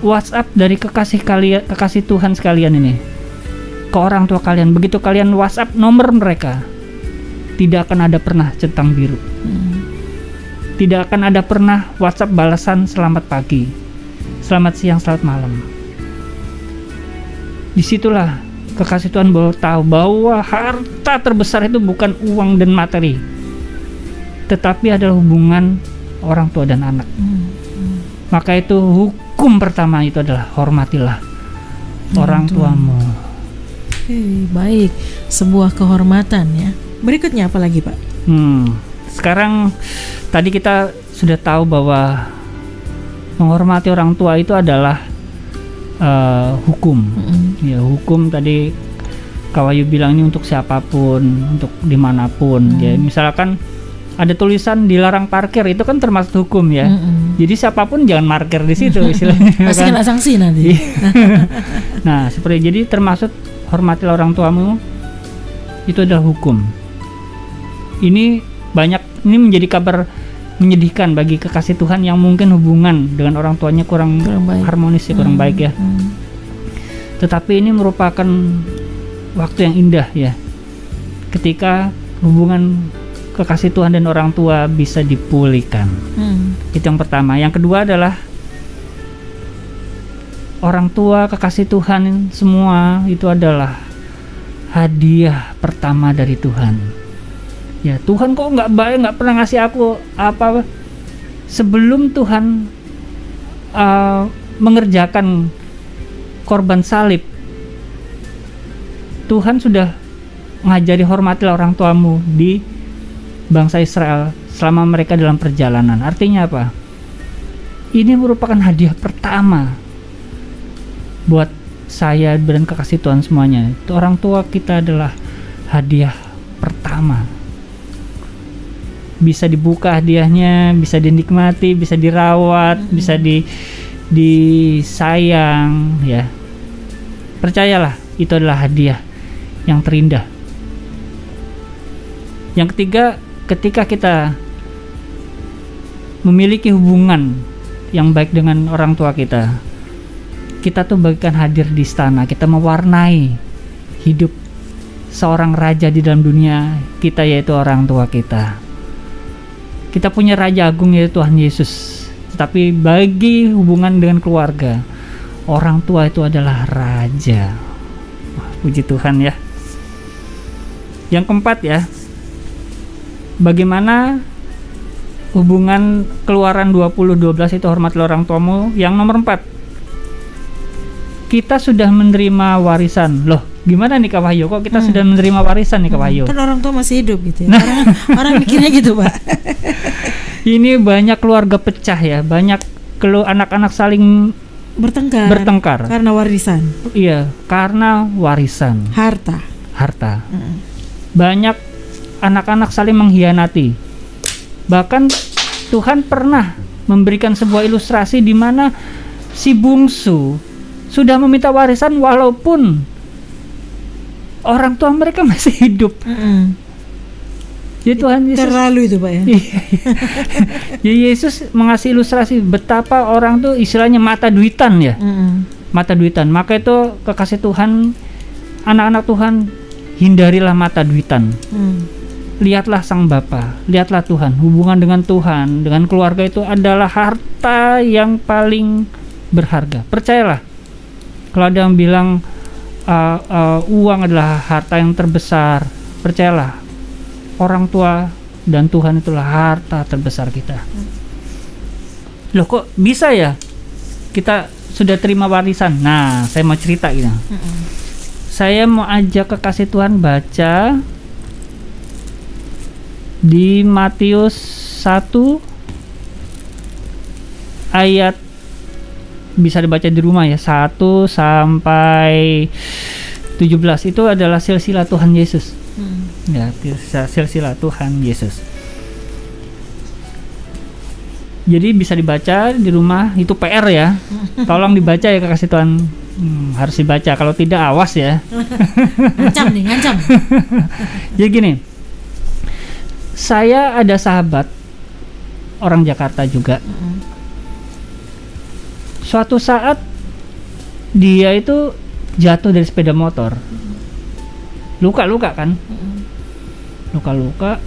WhatsApp dari kekasih Tuhan sekalian ini ke orang tua kalian, begitu kalian WhatsApp nomor mereka, tidak akan ada pernah centang biru. Tidak akan ada pernah WhatsApp balasan selamat pagi, selamat siang, selamat malam. Disitulah kekasih Tuhan baru tahu bahwa harta terbesar itu bukan uang dan materi, tetapi adalah hubungan orang tua dan anak. Maka itu hukum pertama itu adalah hormatilah orang tuamu. Baik, sebuah kehormatan ya. Berikutnya apa lagi Pak? Sekarang tadi kita sudah tahu bahwa menghormati orang tua itu adalah hukum. Ya, hukum tadi Kak Wahyu bilang ini untuk siapapun, untuk dimanapun. Ya, misalkan ada tulisan dilarang parkir, itu kan termasuk hukum ya. Jadi siapapun jangan parkir di situ istilahnya. Pasti kena sanksi nanti. Nah, seperti jadi termasuk hormatilah orang tuamu itu adalah hukum. Ini menjadi kabar menyedihkan bagi kekasih Tuhan yang mungkin hubungan dengan orang tuanya kurang harmonis ya, kurang baik ya. Tetapi ini merupakan waktu yang indah ya, ketika hubungan kekasih Tuhan dan orang tua bisa dipulihkan. Itu yang pertama. Yang kedua adalah orang tua, kekasih Tuhan semua itu adalah hadiah pertama dari Tuhan. Ya, Tuhan kok nggak baik, nggak pernah ngasih aku apa. Sebelum Tuhan mengerjakan korban salib, Tuhan sudah mengajari hormatilah orang tuamu di bangsa Israel selama mereka dalam perjalanan. Artinya apa? Ini merupakan hadiah pertama buat saya dan kekasih Tuhan semuanya. Itu orang tua kita adalah hadiah pertama. Bisa dibuka hadiahnya, bisa dinikmati, bisa dirawat, bisa disayang, ya. Percayalah, itu adalah hadiah yang terindah. Yang ketiga, ketika kita memiliki hubungan yang baik dengan orang tua kita tuh bagikan hadir di istana, kita mewarnai hidup seorang raja di dalam dunia kita, yaitu orang tua kita. Kita punya Raja Agung, yaitu Tuhan Yesus. Tetapi bagi hubungan dengan keluarga, orang tua itu adalah raja. Wah, puji Tuhan ya. Yang keempat ya, bagaimana hubungan Keluaran 20:12 itu hormatilah orang tuamu. Yang nomor 4, kita sudah menerima warisan. Loh, gimana nih Kak Wahyu? Kok kita sudah menerima warisan nih Kak Wahyu? Kan orang tua masih hidup gitu ya. Orang mikirnya gitu, Pak. Ini banyak keluarga pecah ya, banyak anak-anak saling bertengkar karena warisan. Iya, karena warisan. Harta. Banyak anak-anak saling mengkhianati. Bahkan Tuhan pernah memberikan sebuah ilustrasi di mana si bungsu sudah meminta warisan walaupun orang tua mereka masih hidup. Jadi Tuhan Yesus terlalu itu Pak ya. Jadi Yesus mengasih ilustrasi betapa orang tuh istilahnya mata duitan ya. Mata duitan. Maka itu kekasih Tuhan, anak-anak Tuhan, hindarilah mata duitan. Lihatlah Sang Bapa, lihatlah Tuhan. Hubungan dengan Tuhan, dengan keluarga itu adalah harta yang paling berharga. Percayalah. Kalau ada yang bilang uang adalah harta yang terbesar, percayalah, orang tua dan Tuhan itulah harta terbesar kita. Loh, kok bisa ya kita sudah terima warisan? Nah, saya mau cerita gitu. Saya mau ajak kekasih Tuhan baca di Matius 1 ayat, bisa dibaca di rumah ya, 1 sampai 17. Itu adalah silsilah Tuhan Yesus. Ya, silsilah Tuhan Yesus. Jadi bisa dibaca di rumah, itu PR ya. Tolong dibaca ya kekasih Tuhan. Harus dibaca, kalau tidak awas ya. Ngancam. Jadi gini, saya ada sahabat orang Jakarta juga. Suatu saat dia itu jatuh dari sepeda motor, luka-luka kan, luka-luka.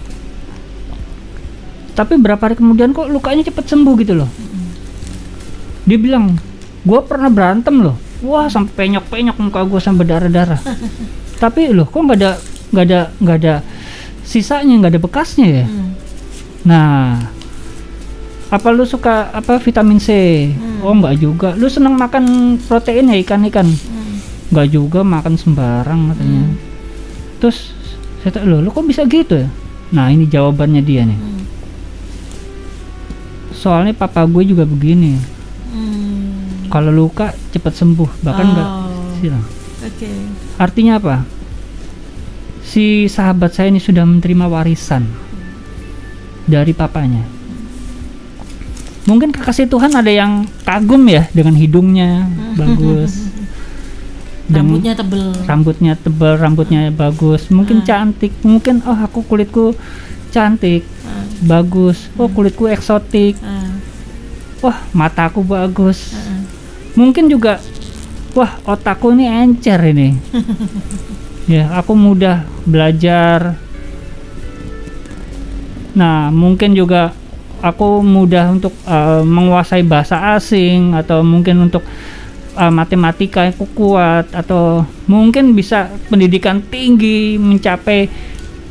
Tapi berapa hari kemudian kok lukanya cepat sembuh gitu loh. Dia bilang, gue pernah berantem loh, wah sampai penyok-penyok muka gue sampai darah-darah. Tapi loh, kok nggak ada sisanya, nggak ada bekasnya ya. Nah, apa lu suka vitamin C? Oh enggak juga. Lu senang makan protein ya, ikan-ikan? Enggak juga, makan sembarang katanya. Terus saya tanya, lu kok bisa gitu ya? Nah, ini jawabannya dia nih. Soalnya papa gue juga begini. Kalau luka cepat sembuh, bahkan enggak silang. Artinya apa? Si sahabat saya ini sudah menerima warisan dari papanya. Mungkin kekasih Tuhan ada yang kagum ya dengan hidungnya bagus, rambutnya tebal, rambutnya bagus, mungkin cantik, mungkin aku kulitku cantik, bagus, kulitku eksotik, wah mataku bagus, mungkin juga wah otakku ini encer ini, ya aku mudah belajar. Nah mungkin juga aku mudah untuk menguasai bahasa asing, atau mungkin untuk matematika yang kuat, atau mungkin bisa pendidikan tinggi, mencapai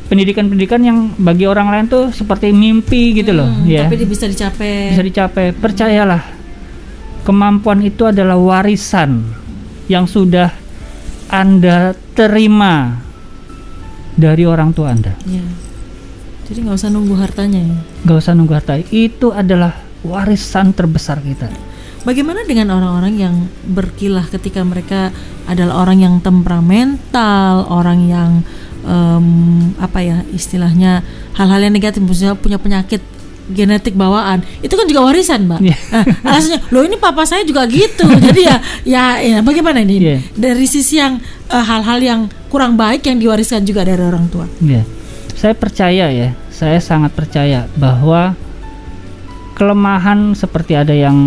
pendidikan yang bagi orang lain tuh seperti mimpi gitu loh ya. Tapi bisa dicapai. Bisa dicapai. Percayalah, kemampuan itu adalah warisan yang sudah Anda terima dari orang tua Anda. Jadi nggak usah nunggu hartanya ya. Nggak usah nunggu harta. Itu adalah warisan terbesar kita. Bagaimana dengan orang-orang yang berkilah ketika mereka adalah orang yang temperamental, orang yang istilahnya hal-hal yang negatif, misalnya punya penyakit genetik bawaan, itu kan juga warisan, Mbak. Alasannya, loh ini papa saya juga gitu. Jadi ya bagaimana ini? Dari sisi yang hal-hal yang kurang baik yang diwariskan juga dari orang tua. Saya percaya ya, saya sangat percaya bahwa kelemahan seperti ada yang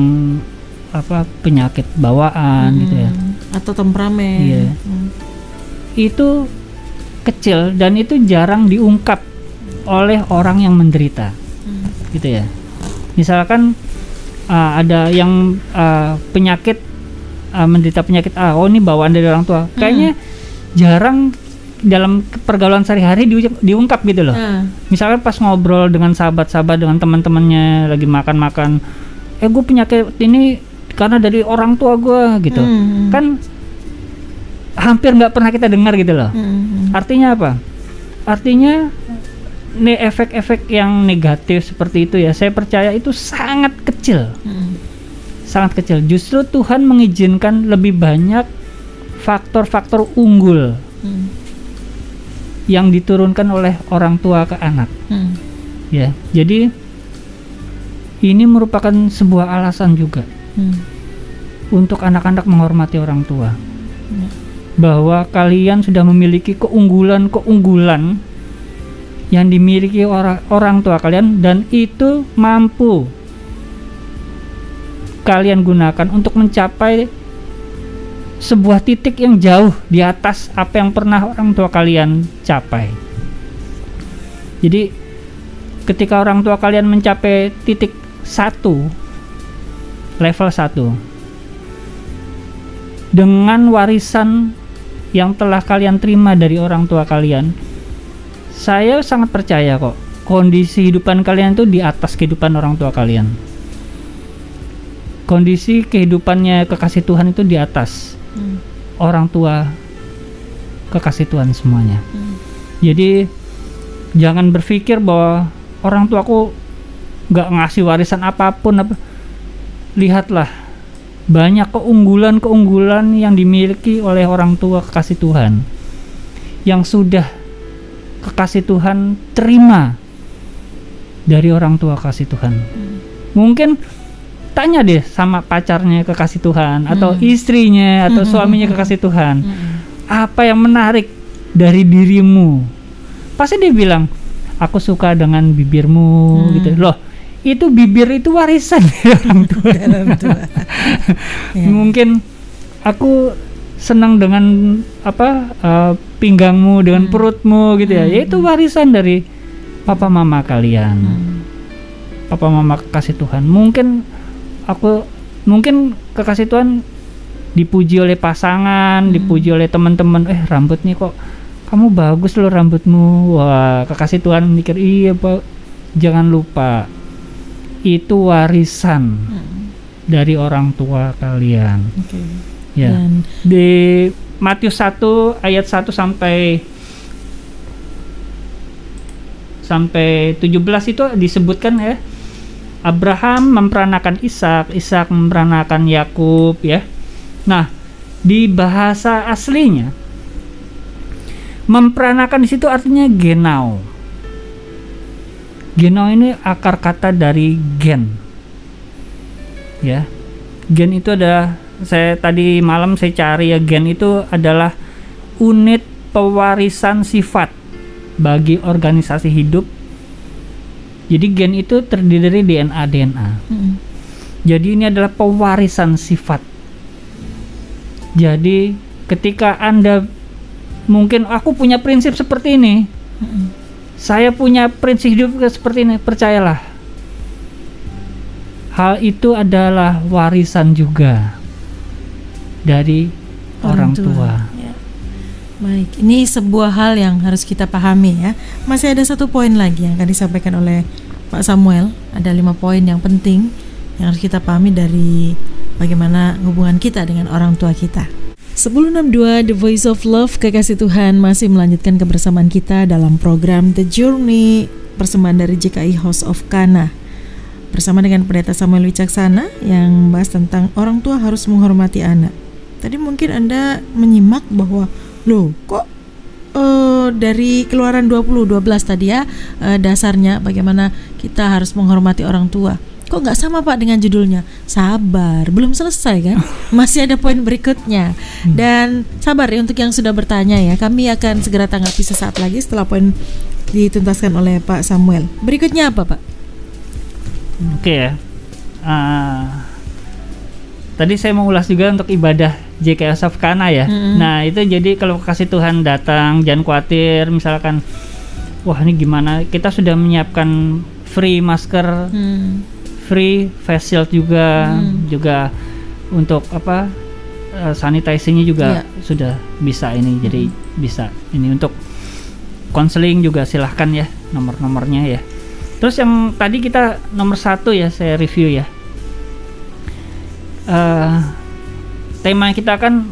penyakit bawaan gitu ya, atau temperamen, itu kecil dan itu jarang diungkap oleh orang yang menderita, gitu ya. Misalkan ada yang penyakit menderita penyakit ini bawaan dari orang tua, kayaknya jarang dalam pergaulan sehari-hari diungkap gitu loh. Misalkan pas ngobrol dengan sahabat-sahabat, dengan teman-temannya lagi makan-makan, gue penyakit ini karena dari orang tua gue gitu, kan hampir nggak pernah kita dengar gitu loh. Artinya apa? Artinya efek-efek yang negatif seperti itu ya, saya percaya itu sangat kecil, sangat kecil. Justru Tuhan mengizinkan lebih banyak faktor-faktor unggul yang diturunkan oleh orang tua ke anak. Ya, jadi ini merupakan sebuah alasan juga untuk anak-anak menghormati orang tua, bahwa kalian sudah memiliki keunggulan-keunggulan yang dimiliki orang tua kalian, dan itu mampu kalian gunakan untuk mencapai sebuah titik yang jauh di atas apa yang pernah orang tua kalian capai. Jadi ketika orang tua kalian mencapai titik 1, level 1, dengan warisan yang telah kalian terima dari orang tua kalian, saya sangat percaya kok kondisi kehidupan kalian itu di atas kehidupan orang tua kalian. Kondisi kehidupannya kekasih Tuhan itu di atas orang tua kekasih Tuhan semuanya. Jadi jangan berpikir bahwa orang tuaku nggak ngasih warisan apapun. Lihatlah banyak keunggulan-keunggulan yang dimiliki oleh orang tua kekasih Tuhan, yang sudah kekasih Tuhan terima dari orang tua kekasih Tuhan. Mungkin tanya deh sama pacarnya kekasih Tuhan, atau istrinya atau suaminya kekasih Tuhan, apa yang menarik dari dirimu? Pasti dia bilang, aku suka dengan bibirmu, gitu loh. Itu bibir itu warisan dari orang tua. Mungkin aku senang dengan pinggangmu, dengan perutmu gitu ya. Itu warisan dari papa mama kalian. Papa mama kekasih Tuhan. Mungkin kekasih Tuhan dipuji oleh pasangan, dipuji oleh teman-teman. Rambutnya kok kamu bagus loh rambutmu. Wah, kekasih Tuhan mikir, iya Pak, jangan lupa itu warisan dari orang tua kalian. Ya. Dan di Matius 1 ayat 1 sampai 17 itu disebutkan ya, Abraham memperanakan Ishak, Ishak memperanakan Yakub ya. Nah, di bahasa aslinya memperanakan di situ artinya genao. Genao ini akar kata dari gen. Ya. Gen itu adalah, saya tadi malam saya cari ya, gen itu adalah unit pewarisan sifat bagi organisasi hidup. Jadi gen itu terdiri dari DNA. Jadi ini adalah pewarisan sifat. Jadi ketika Anda mungkin aku punya prinsip seperti ini, saya punya prinsip hidup seperti ini, percayalah, hal itu adalah warisan juga dari orang tua. Ya. Baik, ini sebuah hal yang harus kita pahami ya. Masih ada satu poin lagi yang akan disampaikan oleh Pak Samuel. Ada 5 poin yang penting yang harus kita pahami dari bagaimana hubungan kita dengan orang tua kita. 1062 The Voice of Love, Kekasih Tuhan masih melanjutkan kebersamaan kita dalam program The Journey, persembahan dari GKI House of Kana, bersama dengan Pendeta Samuel Wicaksana yang membahas tentang orang tua harus menghormati anak. Tadi mungkin Anda menyimak bahwa loh kok dari Keluaran 20:12 tadi ya, dasarnya bagaimana kita harus menghormati orang tua. Kok nggak sama Pak dengan judulnya? Sabar, belum selesai kan? Masih ada poin berikutnya. Dan sabar ya untuk yang sudah bertanya ya. Kami akan segera tanggapi sesaat lagi setelah poin dituntaskan oleh Pak Samuel. Berikutnya apa Pak? Oke ya. Tadi saya mau ulas juga untuk ibadah GKI House of Kana ya. Nah itu jadi kalau kasih Tuhan datang, jangan khawatir. Misalkan, wah ini gimana? Kita sudah menyiapkan free masker, free face shield juga untuk sanitizingnya juga sudah bisa ini. Jadi bisa ini untuk konseling juga silahkan ya, nomor-nomornya ya. Terus yang tadi kita nomor 1 ya saya review ya. Tema kita kan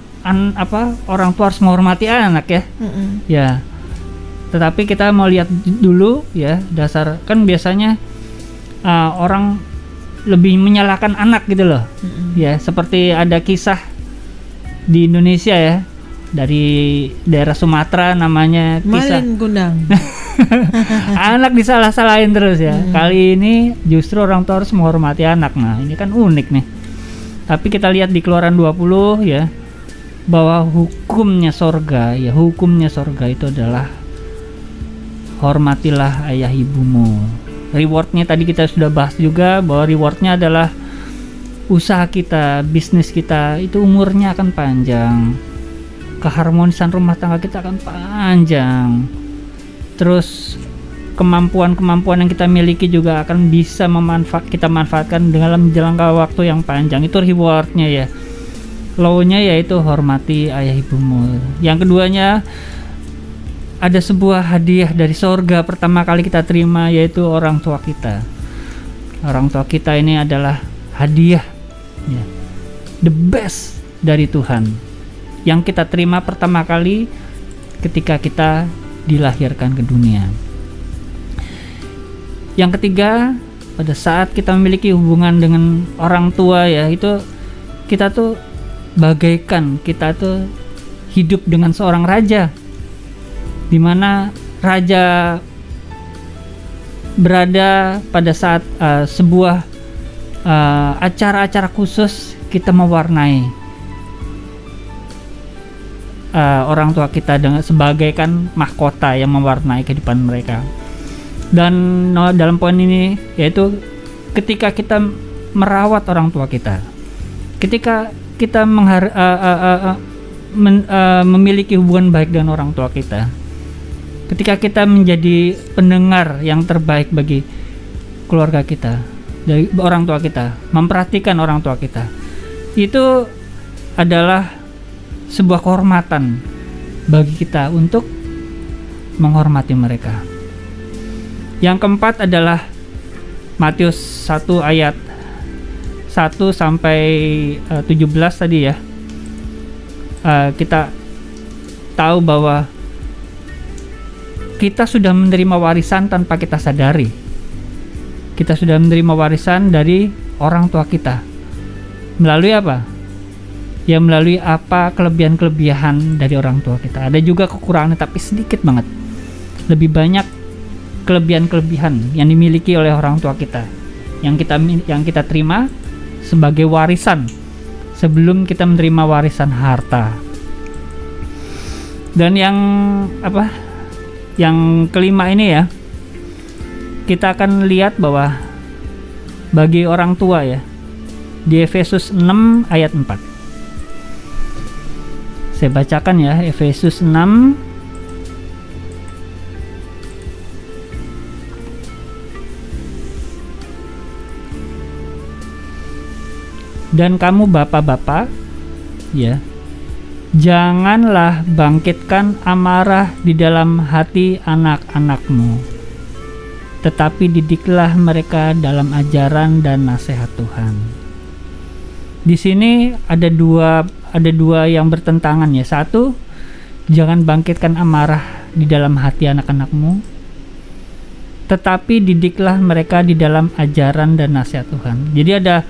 orang tua harus menghormati anak ya. Ya. Tetapi kita mau lihat dulu ya, dasar kan biasanya orang lebih menyalahkan anak gitu loh. Ya, seperti ada kisah di Indonesia ya, dari daerah Sumatera namanya kisah Malin Kundang. anak disalah-salahin terus ya. Kali ini justru orang tua harus menghormati anak. Nah, ini kan unik nih. Tapi kita lihat di Keluaran 20 ya, bahwa hukumnya sorga itu adalah hormatilah ayah ibumu. Rewardnya tadi kita sudah bahas juga, bahwa rewardnya adalah usaha kita, bisnis kita itu umurnya akan panjang, keharmonisan rumah tangga kita akan panjang, terus kemampuan-kemampuan yang kita miliki juga akan bisa kita manfaatkan dalam jangka waktu yang panjang. Itu rewardnya ya. Law-nya yaitu hormati ayah ibumu. Yang keduanya, ada sebuah hadiah dari sorga pertama kali kita terima, yaitu orang tua kita. Orang tua kita ini adalah hadiah ya, the best dari Tuhan yang kita terima pertama kali ketika kita dilahirkan ke dunia. Yang ketiga, pada saat kita memiliki hubungan dengan orang tua ya, itu kita tuh bagaikan kita tuh hidup dengan seorang raja, di mana raja berada pada saat sebuah acara-acara khusus, kita mewarnai orang tua kita dengan sebagaikan mahkota yang mewarnai kehidupan mereka. Dan dalam poin ini yaitu ketika kita merawat orang tua kita, ketika kita memiliki hubungan baik dengan orang tua kita, ketika kita menjadi pendengar yang terbaik bagi keluarga kita, dari orang tua kita, memperhatikan orang tua kita, itu adalah sebuah kehormatan bagi kita untuk menghormati mereka. Yang keempat adalah Matius 1 ayat 1 sampai 17 tadi ya. Kita tahu bahwa kita sudah menerima warisan tanpa kita sadari. Kita sudah menerima warisan dari orang tua kita. Melalui apa? Ya melalui apa kelebihan-kelebihan dari orang tua kita. Ada juga kekurangannya tapi sedikit banget. Lebih banyak kelebihan-kelebihan yang dimiliki oleh orang tua kita yang kita terima sebagai warisan sebelum kita menerima warisan harta. Dan yang kelima ini ya, kita akan lihat bahwa bagi orang tua ya, di Efesus 6 ayat 4. Saya bacakan ya, Efesus 6 Dan kamu bapak-bapak ya, janganlah bangkitkan amarah di dalam hati anak-anakmu, tetapi didiklah mereka dalam ajaran dan nasihat Tuhan. Di sini ada dua yang bertentangan ya. Satu, jangan bangkitkan amarah di dalam hati anak-anakmu, tetapi didiklah mereka di dalam ajaran dan nasihat Tuhan. Jadi ada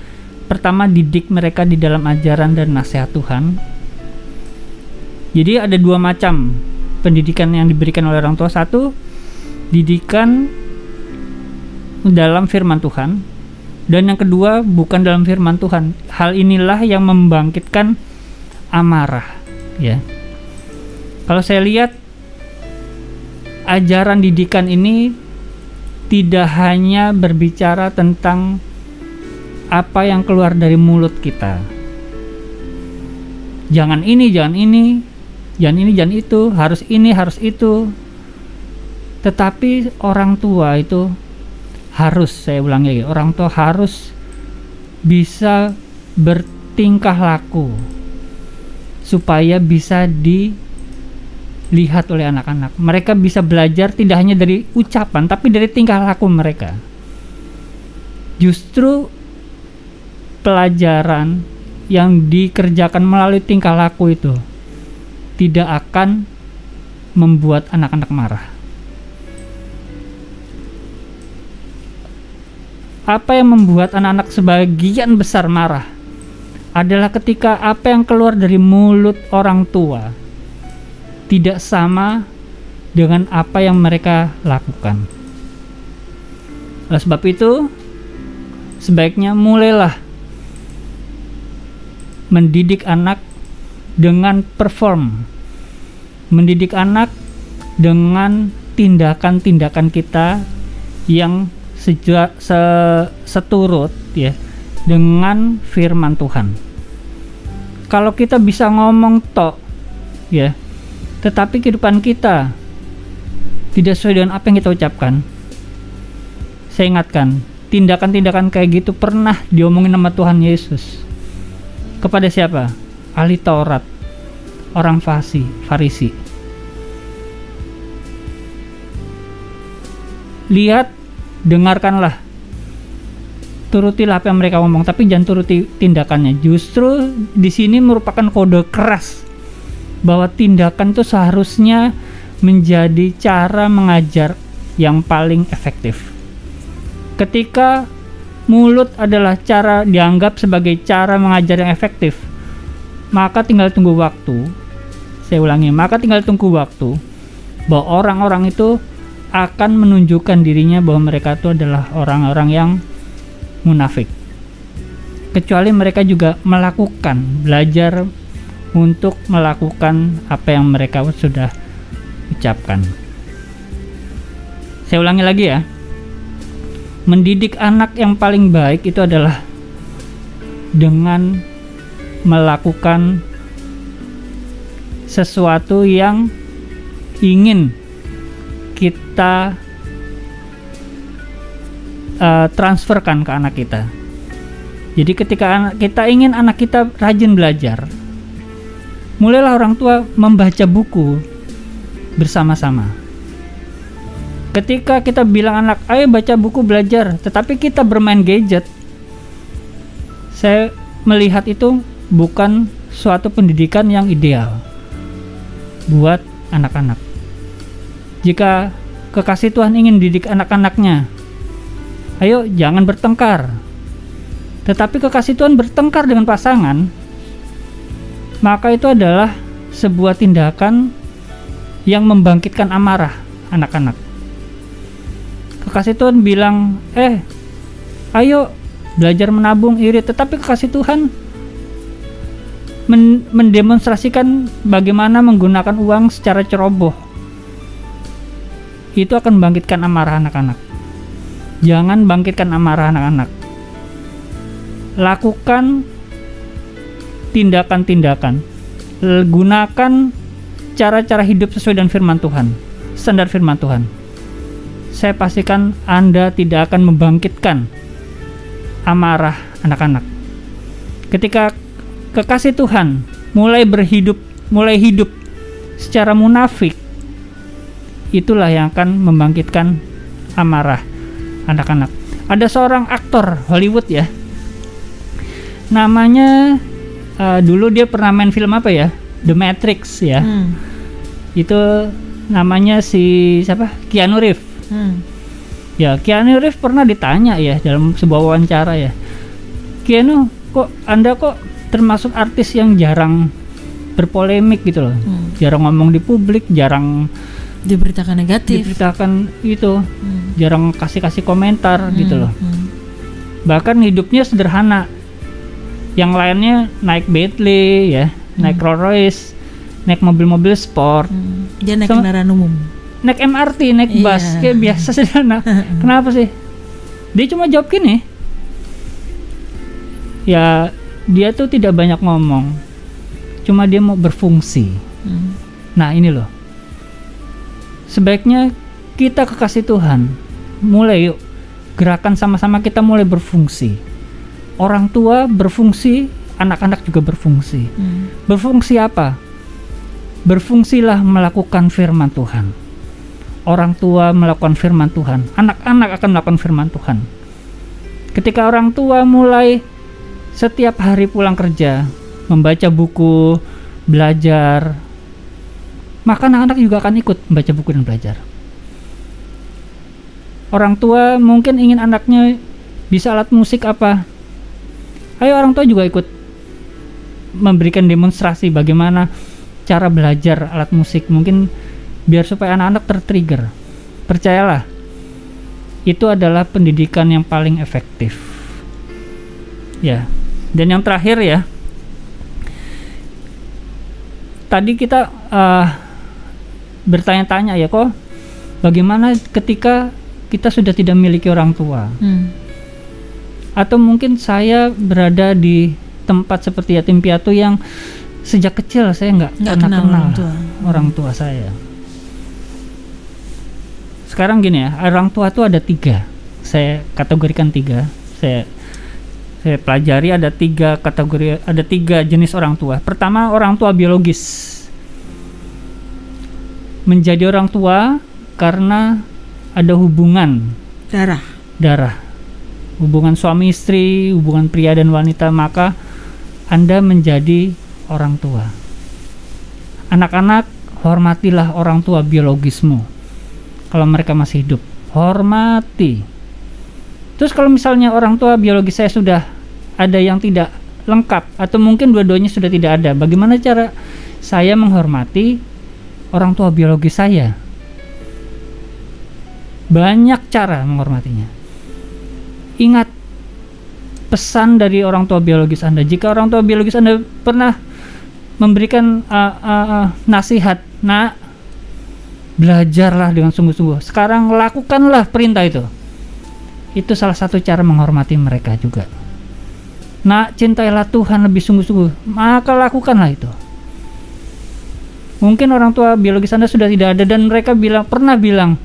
pertama, didik mereka di dalam ajaran dan nasihat Tuhan. Jadi ada dua macam pendidikan yang diberikan oleh orang tua. Satu, didikan dalam firman Tuhan, dan yang kedua bukan dalam firman Tuhan. Hal inilah yang membangkitkan amarah ya. Kalau saya lihat ajaran didikan ini tidak hanya berbicara tentang apa yang keluar dari mulut kita. Jangan ini, jangan ini, jangan itu, harus ini, harus itu. Tetapi orang tua itu harus, saya ulangi lagi, orang tua harus bisa bertingkah laku supaya bisa dilihat oleh anak-anak. Mereka bisa belajar tidak hanya dari ucapan, tapi dari tingkah laku mereka. Justru pelajaran yang dikerjakan melalui tingkah laku itu tidak akan membuat anak-anak marah. Apa yang membuat anak-anak sebagian besar marah adalah ketika apa yang keluar dari mulut orang tua tidak sama dengan apa yang mereka lakukan. Oleh sebab itu, sebaiknya mulailah mendidik anak dengan perform, mendidik anak dengan tindakan-tindakan kita yang seturut ya dengan firman Tuhan. Kalau kita bisa ngomong tok ya, tetapi kehidupan kita tidak sesuai dengan apa yang kita ucapkan, saya ingatkan, tindakan-tindakan kayak gitu pernah diomongin sama Tuhan Yesus. Kepada siapa? Ahli Taurat, orang Farisi. Lihat, dengarkanlah, turutilah apa yang mereka ngomong, tapi jangan turuti tindakannya. Justru di sini merupakan kode keras bahwa tindakan itu seharusnya menjadi cara mengajar yang paling efektif. Ketika mulut adalah cara dianggap sebagai cara mengajar yang efektif, maka tinggal tunggu waktu. Saya ulangi, maka tinggal tunggu waktu bahwa orang-orang itu akan menunjukkan dirinya bahwa mereka itu adalah orang-orang yang munafik. Kecuali mereka juga belajar untuk melakukan apa yang mereka sudah ucapkan. Saya ulangi lagi ya. Mendidik anak yang paling baik itu adalah dengan melakukan sesuatu yang ingin kita transferkan ke anak kita. Jadi ketika kita ingin anak kita rajin belajar, mulailah orang tua membaca buku bersama-sama. Ketika kita bilang anak, ayo baca buku belajar, tetapi kita bermain gadget, saya melihat itu bukan suatu pendidikan yang ideal buat anak-anak. Jika kekasih Tuhan ingin didik anak-anaknya, ayo jangan bertengkar. Tetapi kekasih Tuhan bertengkar dengan pasangan, maka itu adalah sebuah tindakan yang membangkitkan amarah anak-anak. Kekasih Tuhan bilang, ayo belajar menabung, irit. Tetapi kekasih Tuhan mendemonstrasikan bagaimana menggunakan uang secara ceroboh. Itu akan membangkitkan amarah anak-anak. Jangan bangkitkan amarah anak-anak. Lakukan tindakan-tindakan. Gunakan cara-cara hidup sesuai dengan firman Tuhan, standar firman Tuhan. Saya pastikan Anda tidak akan membangkitkan amarah anak-anak. Ketika kekasih Tuhan mulai hidup secara munafik, itulah yang akan membangkitkan amarah anak-anak. Ada seorang aktor Hollywood ya, Namanya dulu dia pernah main film apa ya? The Matrix ya. Itu namanya si siapa? Keanu Reeves. Ya, Keanu Reeves pernah ditanya ya dalam sebuah wawancara ya. Keanu, Anda kok termasuk artis yang jarang berpolemik gitu loh. Jarang ngomong di publik, jarang diberitakan negatif. Diberitakan itu. Jarang kasih komentar gitu loh. Bahkan hidupnya sederhana. Yang lainnya naik Bentley ya, naik Rolls Royce, naik mobil-mobil sport. Dia naik kendaraan umum. Naik MRT, naik bus, kayak biasa sederhana. Kenapa sih? Dia cuma jawab gini. Ya, dia tuh tidak banyak ngomong. Cuma dia mau berfungsi. Nah, ini loh. Sebaiknya kita kekasih Tuhan, mulai yuk gerakan sama-sama kita mulai berfungsi. Orang tua berfungsi, anak-anak juga berfungsi. Berfungsi apa? Berfungsilah melakukan firman Tuhan. Orang tua melakukan firman Tuhan, anak-anak akan melakukan firman Tuhan. Ketika orang tua mulai setiap hari pulang kerja, membaca buku, belajar, maka anak-anak juga akan ikut membaca buku dan belajar. Orang tua mungkin ingin anaknya bisa alat musik apa. Ayo orang tua juga ikut memberikan demonstrasi bagaimana cara belajar alat musik, mungkin biar supaya anak-anak tertrigger. Percayalah, itu adalah pendidikan yang paling efektif. Ya, dan yang terakhir ya, tadi kita bertanya-tanya ya, kok bagaimana ketika kita sudah tidak memiliki orang tua? Atau mungkin saya berada di tempat seperti yatim piatu yang sejak kecil saya nggak pernah kenal orang tua saya. Sekarang gini ya, orang tua itu ada 3. Saya kategorikan 3. Saya pelajari ada 3 kategori, ada 3 jenis orang tua. Pertama, orang tua biologis. Menjadi orang tua karena ada hubungan darah. Hubungan suami istri, hubungan pria dan wanita, maka Anda menjadi orang tua. Anak-anak, hormatilah orang tua biologismu. Kalau mereka masih hidup, hormati. Terus kalau misalnya orang tua biologis saya sudah ada yang tidak lengkap, atau mungkin dua-duanya sudah tidak ada, bagaimana cara saya menghormati orang tua biologis saya? Banyak cara menghormatinya. Ingat pesan dari orang tua biologis Anda. Jika orang tua biologis Anda pernah memberikan nasihat, nak, belajarlah dengan sungguh-sungguh. Sekarang lakukanlah perintah itu. Itu salah satu cara menghormati mereka juga. Nak, cintailah Tuhan lebih sungguh-sungguh, maka lakukanlah itu. Mungkin orang tua biologis Anda sudah tidak ada dan mereka pernah bilang,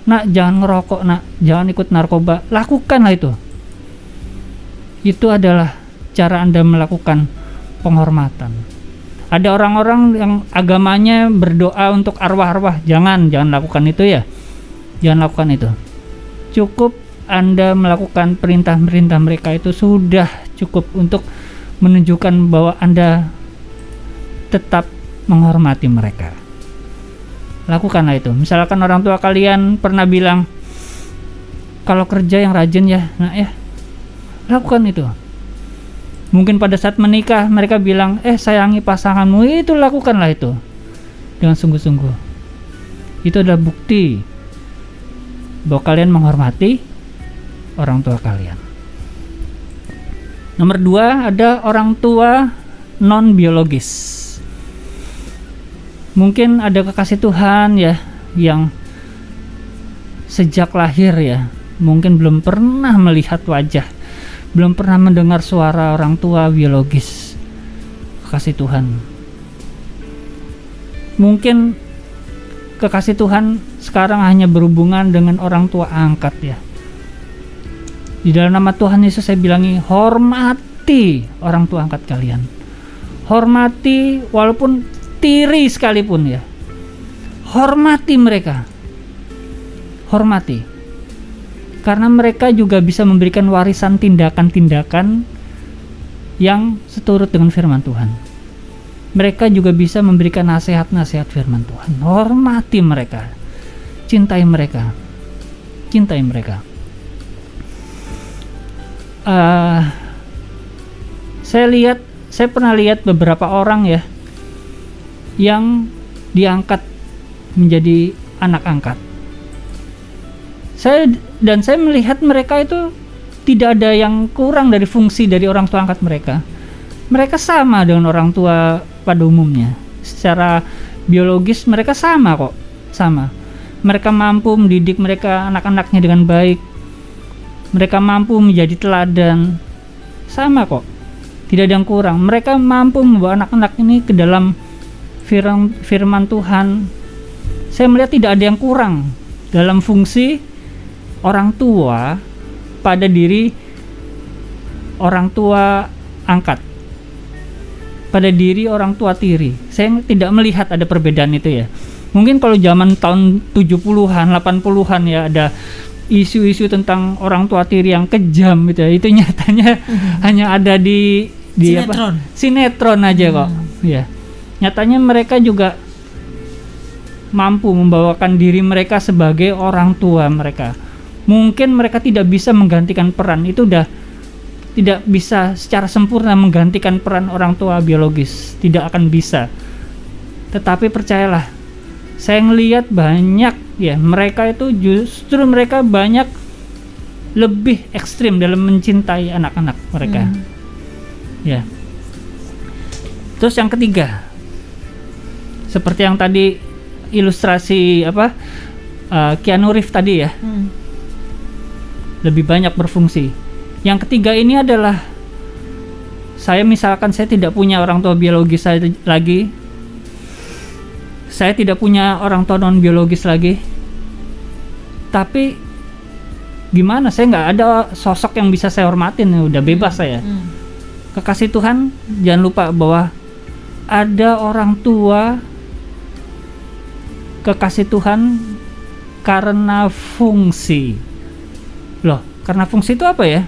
nak, jangan ngerokok, nak, jangan ikut narkoba. Lakukanlah itu. Itu adalah cara Anda melakukan penghormatan. Ada orang-orang yang agamanya berdoa untuk arwah-arwah. Jangan lakukan itu ya. Jangan lakukan itu. Cukup Anda melakukan perintah-perintah mereka, itu sudah cukup untuk menunjukkan bahwa Anda tetap menghormati mereka. Lakukanlah itu. Misalkan orang tua kalian pernah bilang, kalau kerja yang rajin ya, nah ya, lakukan itu. Mungkin pada saat menikah mereka bilang, sayangi pasanganmu, itu lakukanlah itu dengan sungguh-sungguh. Itu adalah bukti bahwa kalian menghormati orang tua kalian. Nomor 2, ada orang tua non biologis. Mungkin ada kekasih Tuhan ya yang sejak lahir ya, mungkin belum pernah melihat wajah, belum pernah mendengar suara orang tua biologis kekasih Tuhan. Mungkin kekasih Tuhan sekarang hanya berhubungan dengan orang tua angkat ya. Di dalam nama Tuhan Yesus saya bilangi, hormati orang tua angkat kalian. Hormati walaupun tiri sekalipun ya. Hormati mereka. Hormati. Karena mereka juga bisa memberikan warisan tindakan-tindakan yang seturut dengan firman Tuhan. Mereka juga bisa memberikan nasihat-nasihat firman Tuhan. Hormati mereka, cintai mereka, cintai mereka. Saya pernah lihat beberapa orang ya yang diangkat menjadi anak angkat. Saya melihat mereka itu tidak ada yang kurang dari fungsi dari orang tua angkat mereka. Mereka sama dengan orang tua pada umumnya. Secara biologis mereka sama kok, sama. Mereka mampu mendidik mereka anak-anaknya dengan baik. Mereka mampu menjadi teladan. Sama kok. Tidak ada yang kurang. Mereka mampu membawa anak-anak ini ke dalam firman Tuhan. Saya melihat tidak ada yang kurang dalam fungsi orang tua pada diri orang tua angkat, pada diri orang tua tiri. Saya tidak melihat ada perbedaan itu ya. Mungkin kalau zaman tahun 70-an, 80-an ya ada isu-isu tentang orang tua tiri yang kejam gitu ya. Itu nyatanya hanya ada di sinetron. Sinetron aja kok. Ya. Nyatanya mereka juga mampu membawakan diri mereka sebagai orang tua mereka. Mungkin mereka tidak bisa menggantikan peran, itu udah tidak bisa secara sempurna menggantikan peran orang tua biologis, tidak akan bisa. Tetapi percayalah, saya ngelihat banyak ya, mereka itu justru mereka banyak lebih ekstrim dalam mencintai anak-anak mereka. Ya. Terus yang ketiga, seperti yang tadi ilustrasi Keanu Reeves tadi ya, lebih banyak berfungsi. Yang ketiga ini adalah misalkan saya tidak punya orang tua biologis lagi, saya tidak punya orang tua non biologis lagi, tapi gimana, saya nggak ada sosok yang bisa saya hormatin, udah bebas saya. Kekasih Tuhan, jangan lupa bahwa ada orang tua kekasih Tuhan karena fungsi. Loh, karena fungsi itu apa ya?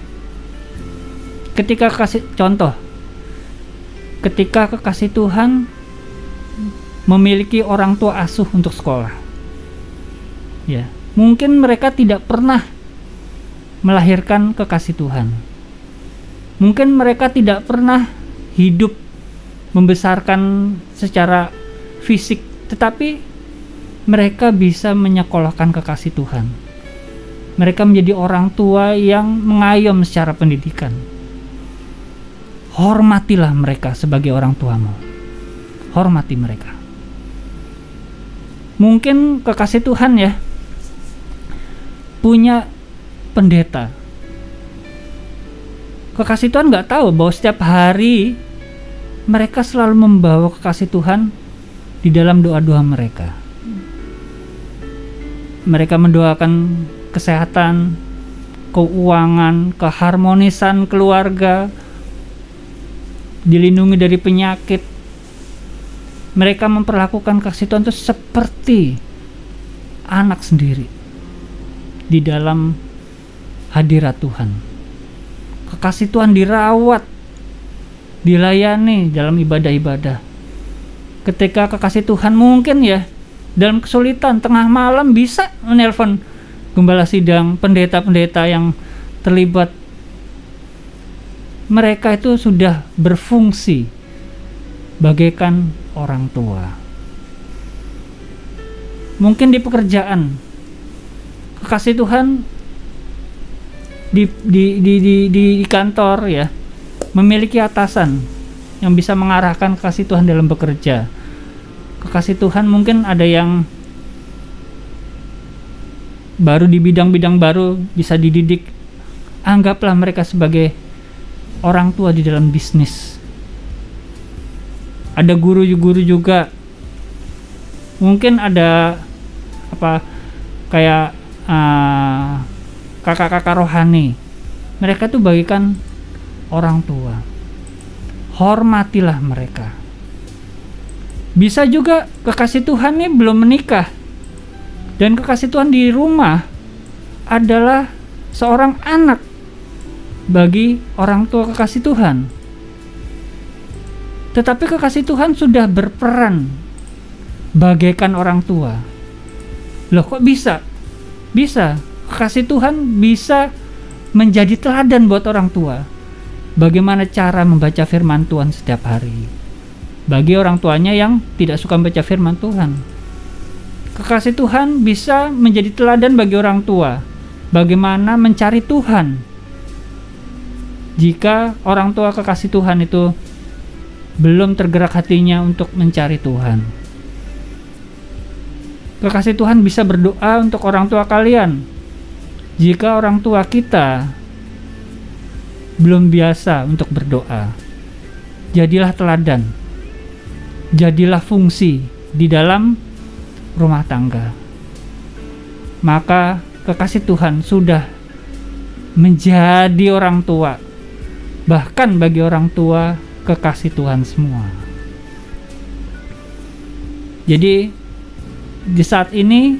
Ketika kekasih Tuhan memiliki orang tua asuh untuk sekolah. Ya, mungkin mereka tidak pernah melahirkan kekasih Tuhan. Mungkin mereka tidak pernah hidup membesarkan secara fisik, tetapi mereka bisa menyekolahkan kekasih Tuhan. Mereka menjadi orang tua yang mengayom secara pendidikan. Hormatilah mereka sebagai orang tuamu. Hormati mereka. Mungkin kekasih Tuhan ya punya pendeta. Kekasih Tuhan nggak tahu bahwa setiap hari mereka selalu membawa kekasih Tuhan di dalam doa-doa mereka. Mereka mendoakan kesehatan, keuangan, keharmonisan keluarga, dilindungi dari penyakit. Mereka memperlakukan kasih Tuhan itu seperti anak sendiri di dalam hadirat Tuhan. Kekasih Tuhan dirawat, dilayani dalam ibadah-ibadah. Ketika kekasih Tuhan mungkin ya dalam kesulitan tengah malam bisa menelpon gembala sidang, pendeta-pendeta yang terlibat. Mereka itu sudah berfungsi bagaikan orang tua. Mungkin di pekerjaan, kekasih Tuhan di kantor ya, memiliki atasan yang bisa mengarahkan kekasih Tuhan dalam bekerja. Kekasih Tuhan mungkin ada yang baru di bidang-bidang baru, bisa dididik. Anggaplah mereka sebagai orang tua di dalam bisnis. Ada guru-guru juga. Mungkin ada kayak kakak-kakak rohani. Mereka tuh bagikan orang tua. Hormatilah mereka. Bisa juga kekasih Tuhan ini belum menikah, dan kekasih Tuhan di rumah adalah seorang anak bagi orang tua kekasih Tuhan. Tetapi kekasih Tuhan sudah berperan bagaikan orang tua. Loh, kok bisa? Bisa. Kekasih Tuhan bisa menjadi teladan buat orang tua. Bagaimana cara membaca firman Tuhan setiap hari. Bagi orang tuanya yang tidak suka membaca firman Tuhan. Kekasih Tuhan bisa menjadi teladan bagi orang tua. Bagaimana mencari Tuhan. Jika orang tua kekasih Tuhan itu belum tergerak hatinya untuk mencari Tuhan. Kekasih Tuhan bisa berdoa untuk orang tua kalian. Jika orang tua kita belum biasa untuk berdoa, jadilah teladan, jadilah fungsi di dalam rumah tangga. Maka kekasih Tuhan sudah menjadi orang tua, bahkan bagi orang tua kekasih Tuhan semua. Jadi di saat ini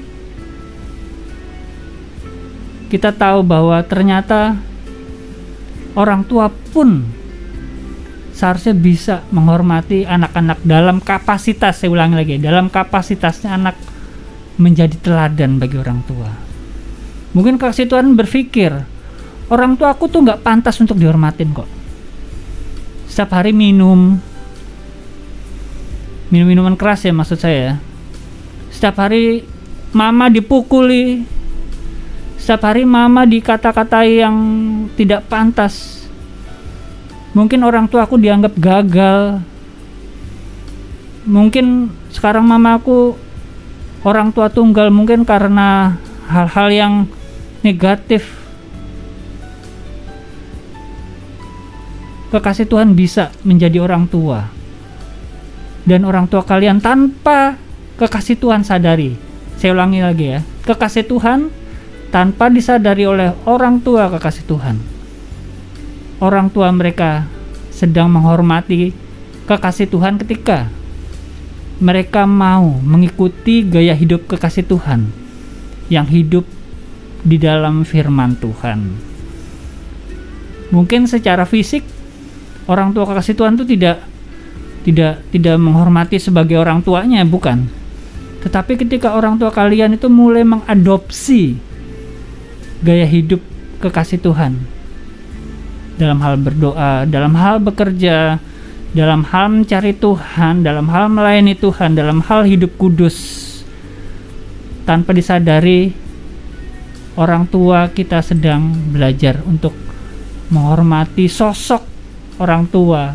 kita tahu bahwa ternyata orang tua pun seharusnya bisa menghormati anak-anak dalam kapasitas, saya ulangi lagi, dalam kapasitasnya anak menjadi teladan bagi orang tua. Mungkin kekasih Tuhan berpikir, orang tua aku tuh gak pantas untuk dihormatin kok. Setiap hari minuman keras ya, maksud saya. Setiap hari mama dipukuli, setiap hari mama dikata-katai yang tidak pantas. Mungkin orang tua aku dianggap gagal. Mungkin sekarang mama aku orang tua tunggal, mungkin karena hal-hal yang negatif. Kekasih Tuhan bisa menjadi orang tua. Dan orang tua kalian tanpa kekasih Tuhan sadari. Saya ulangi lagi ya. Kekasih Tuhan tanpa disadari oleh orang tua kekasih Tuhan. Orang tua mereka sedang menghormati kekasih Tuhan ketika mereka mau mengikuti gaya hidup kekasih Tuhan yang hidup di dalam firman Tuhan. Mungkin secara fisik orang tua kekasih Tuhan itu tidak menghormati sebagai orang tuanya, bukan. Tetapi ketika orang tua kalian itu mulai mengadopsi gaya hidup kekasih Tuhan dalam hal berdoa, dalam hal bekerja, dalam hal mencari Tuhan, dalam hal melayani Tuhan, dalam hal hidup kudus, tanpa disadari orang tua kita sedang belajar untuk menghormati sosok orang tua,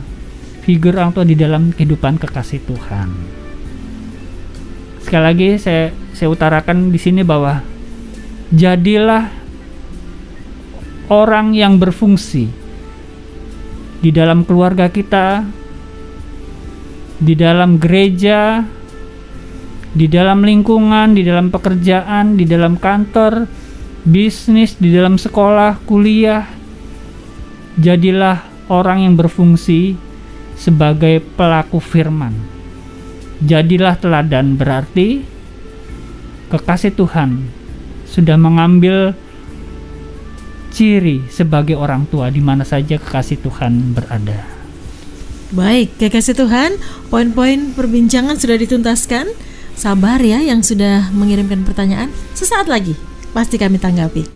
figur orang tua di dalam kehidupan kekasih Tuhan. Sekali lagi saya utarakan di sini bahwa jadilah orang yang berfungsi di dalam keluarga kita, di dalam gereja, di dalam lingkungan, di dalam pekerjaan, di dalam kantor, bisnis, di dalam sekolah, kuliah. Jadilah orang yang berfungsi sebagai pelaku firman. Jadilah teladan, berarti kekasih Tuhan sudah mengambil ciri sebagai orang tua di mana saja kekasih Tuhan berada. Baik, kekasih Tuhan, poin-poin perbincangan sudah dituntaskan. Sabar ya yang sudah mengirimkan pertanyaan. Sesaat lagi pasti kami tanggapi.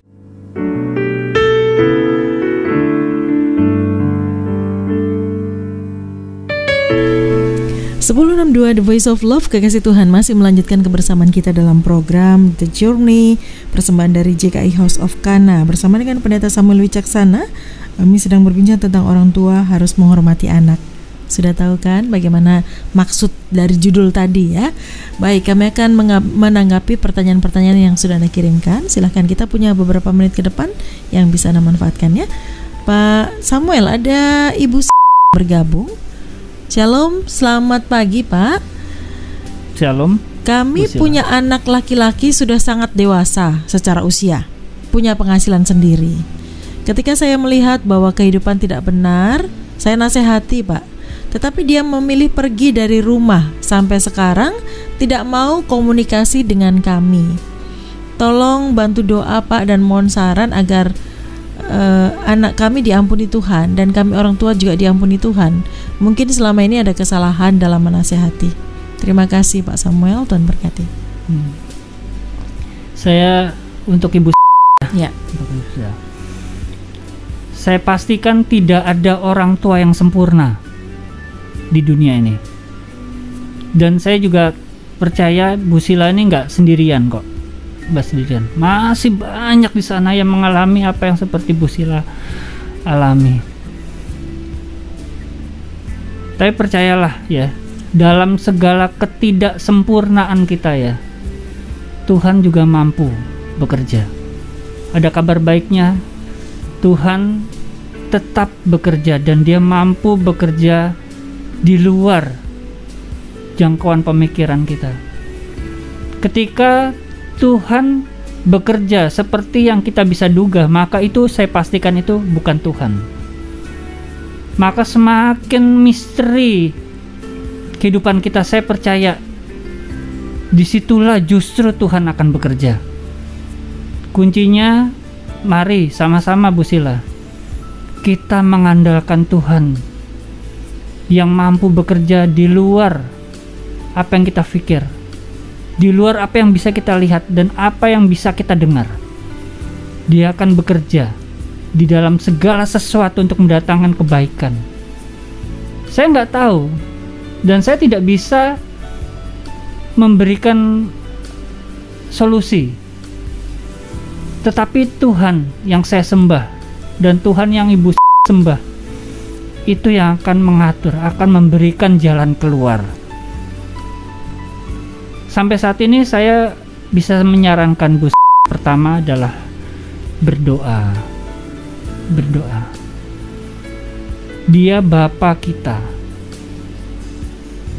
1062 The Voice of Love, kekasih Tuhan masih melanjutkan kebersamaan kita dalam program The Journey, persembahan dari JKI House of Kana. Bersama dengan Pendeta Samuel Wicaksana, kami sedang berbincang tentang orang tua harus menghormati anak. Sudah tahu kan bagaimana maksud dari judul tadi ya? Baik, kami akan menanggapi pertanyaan-pertanyaan yang sudah Anda kirimkan. Silahkan, kita punya beberapa menit ke depan yang bisa Anda manfaatkan ya. Pak Samuel, ada Ibu bergabung. Shalom, selamat pagi Pak. Shalom. Kami punya anak laki-laki sudah sangat dewasa secara usia, punya penghasilan sendiri. Ketika saya melihat bahwa kehidupan tidak benar, saya nasihati Pak. Tetapi dia memilih pergi dari rumah sampai sekarang tidak mau komunikasi dengan kami. Tolong bantu doa Pak dan mohon saran agar anak kami diampuni Tuhan dan kami orang tua juga diampuni Tuhan. Mungkin selama ini ada kesalahan dalam menasehati. Terima kasih Pak Samuel, Tuhan berkati. Saya untuk Ibu ya. Saya pastikan tidak ada orang tua yang sempurna di dunia ini. Dan saya juga percaya Bu Sila ini nggak sendirian kok. Nggak sendirian. Masih banyak di sana yang mengalami apa yang seperti Bu Sila alami. Tapi percayalah ya, dalam segala ketidaksempurnaan kita ya, Tuhan juga mampu bekerja. Ada kabar baiknya, Tuhan tetap bekerja dan Dia mampu bekerja di luar jangkauan pemikiran kita. Ketika Tuhan bekerja seperti yang kita bisa duga, maka itu saya pastikan itu bukan Tuhan. Maka semakin misteri kehidupan kita, saya percaya disitulah justru Tuhan akan bekerja. Kuncinya, mari sama-sama Bu Sila, kita mengandalkan Tuhan yang mampu bekerja di luar apa yang kita pikir, di luar apa yang bisa kita lihat dan apa yang bisa kita dengar. Dia akan bekerja di dalam segala sesuatu untuk mendatangkan kebaikan. Saya nggak tahu dan saya tidak bisa memberikan solusi, tetapi Tuhan yang saya sembah dan Tuhan yang Ibu sembah itu yang akan mengatur, akan memberikan jalan keluar. Sampai saat ini saya bisa menyarankan Bu pertama adalah berdoa. Dia Bapa kita.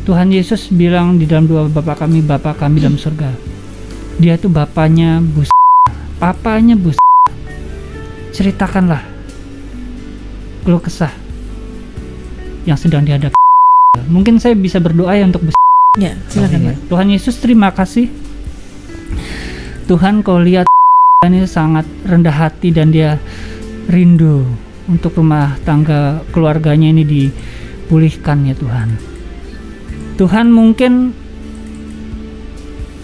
Tuhan Yesus bilang di dalam doa Bapa kami dalam surga. Dia tuh bapaknya Bu, papanya Bu. Ceritakanlah keluh kesah yang sedang dihadapi. Mungkin saya bisa berdoa ya untuk Bu. Ya, silakan. Tuhan Yesus, terima kasih. Tuhan, Kau lihat ini sangat rendah hati dan dia rindu untuk rumah tangga keluarganya ini dipulihkan ya Tuhan. Tuhan, mungkin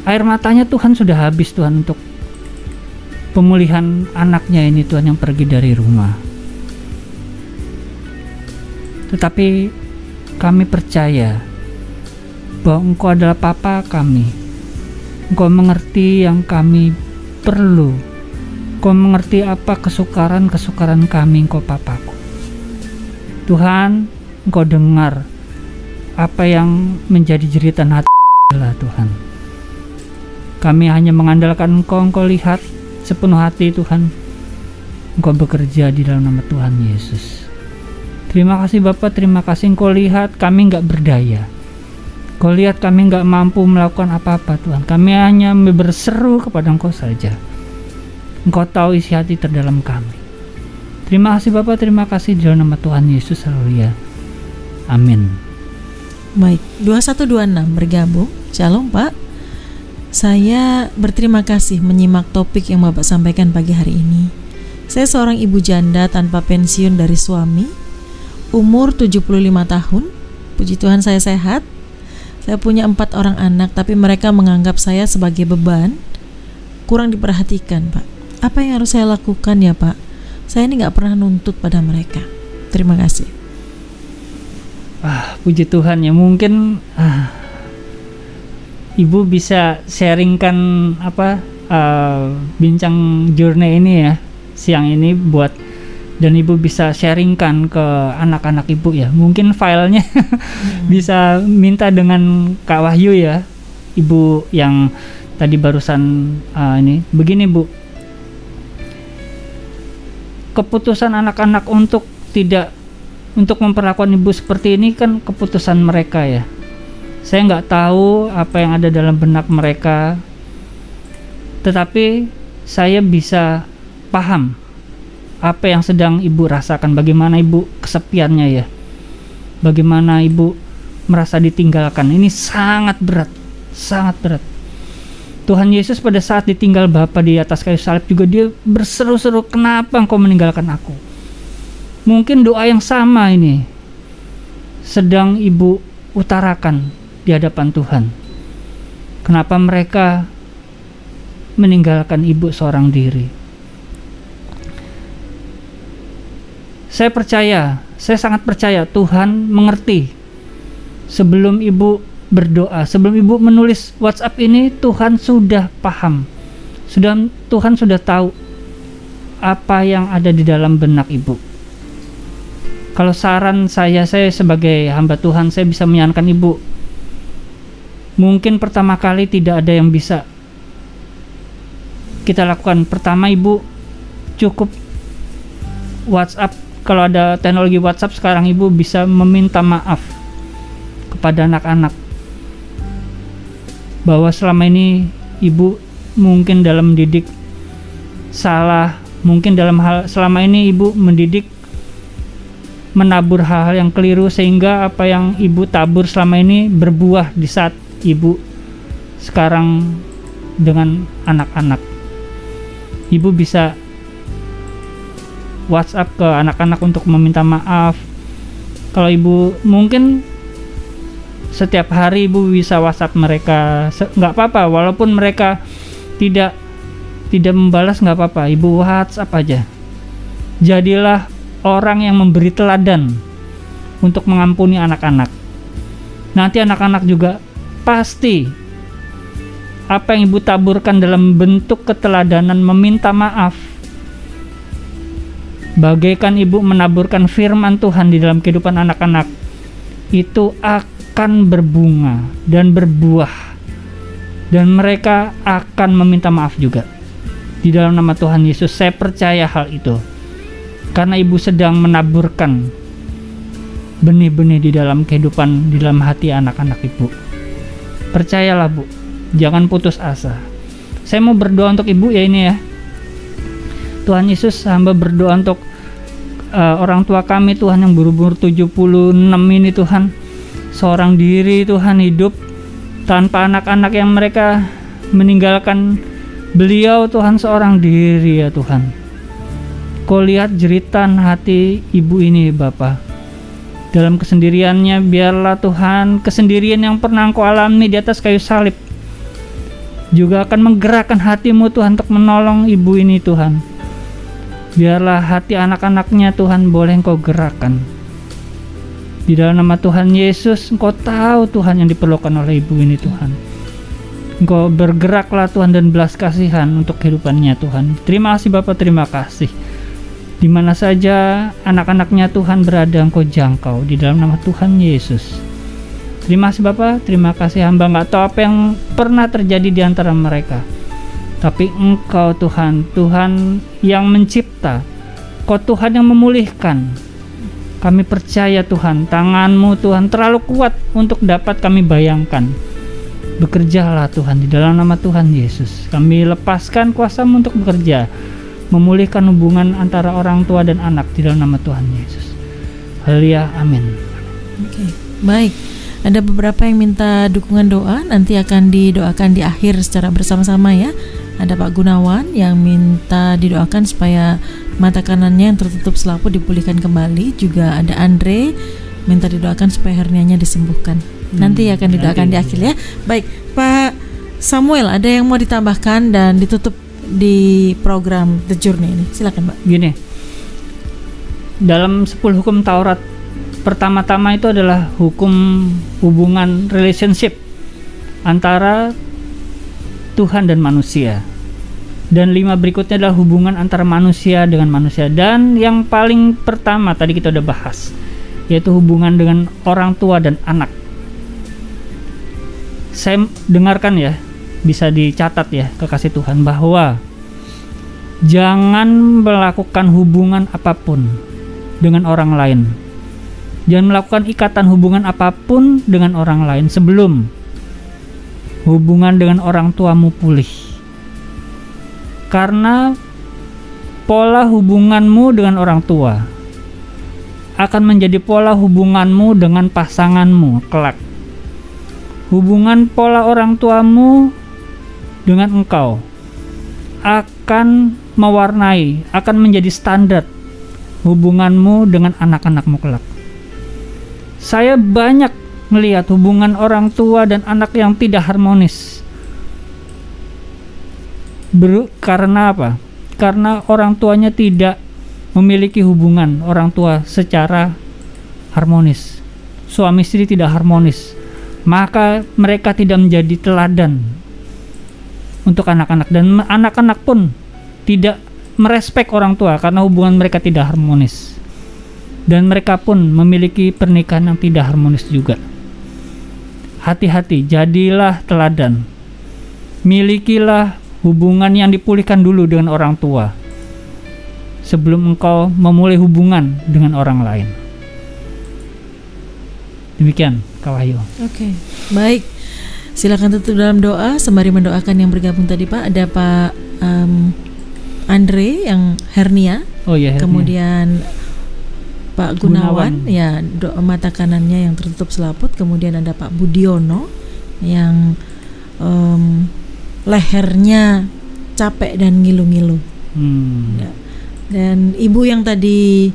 air matanya Tuhan sudah habis Tuhan untuk pemulihan anaknya ini Tuhan yang pergi dari rumah. Tetapi kami percaya bahwa Engkau adalah Papa kami. Engkau mengerti yang kami perlu. Engkau mengerti apa kesukaran kami, Engkau Papaku. Tuhan, Engkau dengar apa yang menjadi jeritan hati Tuhan. Kami hanya mengandalkan Engkau, Engkau lihat sepenuh hati Tuhan. Engkau bekerja di dalam nama Tuhan Yesus. Terima kasih Bapak, terima kasih Engkau lihat kami nggak berdaya. Kau lihat kami nggak mampu melakukan apa-apa Tuhan. Kami hanya berseru kepada Engkau saja. Engkau tahu isi hati terdalam kami. Terima kasih Bapak, terima kasih di dalam nama Tuhan Yesus. Haleluya. Amin. Baik, 2126 bergabung. Shalom Pak. Saya berterima kasih menyimak topik yang Bapak sampaikan pagi hari ini. Saya seorang ibu janda tanpa pensiun dari suami. Umur 75 tahun. Puji Tuhan saya sehat. Saya punya 4 orang anak, tapi mereka menganggap saya sebagai beban, kurang diperhatikan Pak. Apa yang harus saya lakukan ya Pak? Saya ini gak pernah nuntut pada mereka. Terima kasih. Puji Tuhan ya, mungkin Ibu bisa sharingkan bincang journey ini ya siang ini buat, dan Ibu bisa sharingkan ke anak-anak Ibu ya. Mungkin filenya bisa minta dengan Kak Wahyu ya, Ibu yang tadi barusan ini. Begini Bu, keputusan anak-anak untuk memperlakukan Ibu seperti ini kan keputusan mereka ya. Saya nggak tahu apa yang ada dalam benak mereka, tetapi saya bisa paham apa yang sedang Ibu rasakan, bagaimana Ibu kesepiannya ya, bagaimana Ibu merasa ditinggalkan. Ini sangat berat, sangat berat. Tuhan Yesus pada saat ditinggal Bapa di atas kayu salib juga dia berseru-seru, kenapa engkau meninggalkan aku? Mungkin doa yang sama ini sedang ibu utarakan di hadapan Tuhan. Kenapa mereka meninggalkan ibu seorang diri? Saya sangat percaya Tuhan mengerti. Sebelum ibu berdoa, sebelum ibu menulis WhatsApp ini, Tuhan sudah paham. Tuhan sudah tahu apa yang ada di dalam benak ibu. Kalau saran saya sebagai hamba Tuhan, saya bisa menyarankan ibu, mungkin pertama kali tidak ada yang bisa kita lakukan. Pertama, ibu cukup WhatsApp. Kalau ada teknologi WhatsApp sekarang, ibu bisa meminta maaf kepada anak-anak bahwa selama ini ibu mungkin dalam mendidik salah, mungkin selama ini ibu mendidik menabur hal-hal yang keliru, sehingga apa yang ibu tabur selama ini berbuah di saat ibu sekarang dengan anak-anak. Ibu bisa WhatsApp ke anak-anak untuk meminta maaf. Kalau ibu mungkin setiap hari ibu bisa WhatsApp mereka, nggak apa-apa, walaupun mereka tidak membalas, nggak apa-apa, ibu WhatsApp aja. Jadilah orang yang memberi teladan untuk mengampuni anak-anak. Nanti anak-anak juga pasti apa yang ibu taburkan dalam bentuk keteladanan meminta maaf, bagaikan ibu menaburkan firman Tuhan di dalam kehidupan anak-anak, itu akan berbunga dan berbuah, dan mereka akan meminta maaf juga di dalam nama Tuhan Yesus. Saya percaya hal itu karena ibu sedang menaburkan benih-benih di dalam kehidupan, di dalam hati anak-anak ibu. Percayalah bu, jangan putus asa. Saya mau berdoa untuk ibu ya ini ya. Tuhan Yesus, hamba berdoa untuk orang tua kami Tuhan yang berumur 76 ini Tuhan, seorang diri Tuhan, hidup tanpa anak-anak yang mereka meninggalkan beliau Tuhan, seorang diri ya Tuhan. Kau lihat jeritan hati ibu ini Bapa. Dalam kesendiriannya, biarlah Tuhan kesendirian yang pernah Engkau alami di atas kayu salib juga akan menggerakkan hatimu Tuhan untuk menolong ibu ini Tuhan. Biarlah hati anak-anaknya Tuhan boleh Engkau gerakkan. Di dalam nama Tuhan Yesus, Engkau tahu Tuhan yang diperlukan oleh ibu ini Tuhan. Engkau bergeraklah Tuhan dan belas kasihan untuk kehidupannya Tuhan. Terima kasih Bapak, terima kasih. Di mana saja anak-anaknya Tuhan berada, Engkau jangkau di dalam nama Tuhan Yesus. Terima kasih Bapak, terima kasih. Hamba nggak tahu apa yang pernah terjadi di antara mereka, tapi Engkau Tuhan, Tuhan yang mencipta, Engkau Tuhan yang memulihkan. Kami percaya Tuhan, tangan-Mu Tuhan terlalu kuat untuk dapat kami bayangkan. Bekerjalah Tuhan di dalam nama Tuhan Yesus. Kami lepaskan kuasa-Mu untuk bekerja, memulihkan hubungan antara orang tua dan anak di dalam nama Tuhan Yesus. Haleluya, amin. Oke, baik. Ada beberapa yang minta dukungan doa, nanti akan didoakan di akhir secara bersama-sama ya. Ada Pak Gunawan yang minta didoakan supaya mata kanannya yang tertutup selaput dipulihkan kembali. Juga ada Andre minta didoakan supaya hernianya disembuhkan. Nanti akan didoakan di akhir ya. Baik, Pak Samuel, ada yang mau ditambahkan dan ditutup di program The Journey ini? Silakan Pak. Gini, dalam 10 hukum Taurat, pertama-tama itu adalah hukum hubungan relationship antara Tuhan dan manusia, dan 5 berikutnya adalah hubungan antara manusia dengan manusia, dan yang paling pertama tadi kita udah bahas, yaitu hubungan dengan orang tua dan anak. Saya dengarkan ya, bisa dicatat ya kekasih Tuhan, bahwa jangan melakukan hubungan apapun dengan orang lain. Jangan melakukan ikatan hubungan apapun dengan orang lain sebelum hubungan dengan orang tuamu pulih. Karena pola hubunganmu dengan orang tua akan menjadi pola hubunganmu dengan pasanganmu kelak. Hubungan pola orang tuamu dengan engkau akan mewarnai, akan menjadi standar hubunganmu dengan anak-anakmu kelak. Saya banyak melihat hubungan orang tua dan anak yang tidak harmonis. Karena apa? Karena orang tuanya tidak memiliki hubungan orang tua secara harmonis. Suami istri tidak harmonis, maka mereka tidak menjadi teladan untuk anak-anak, dan anak-anak pun tidak merespek orang tua karena hubungan mereka tidak harmonis, dan mereka pun memiliki pernikahan yang tidak harmonis juga. Hati-hati, jadilah teladan, milikilah hubungan yang dipulihkan dulu dengan orang tua sebelum engkau memulai hubungan dengan orang lain. Demikian Kak Wahyu. Oke, baik. Silakan tutup dalam doa sembari mendoakan yang bergabung tadi, Pak. Ada Pak Andre yang hernia. Oh iya, hernia. Kemudian Pak Gunawan, ya, mata kanannya yang tertutup selaput. Kemudian ada Pak Budiono yang lehernya capek dan ngilu-ngilu. Ya. Dan ibu yang tadi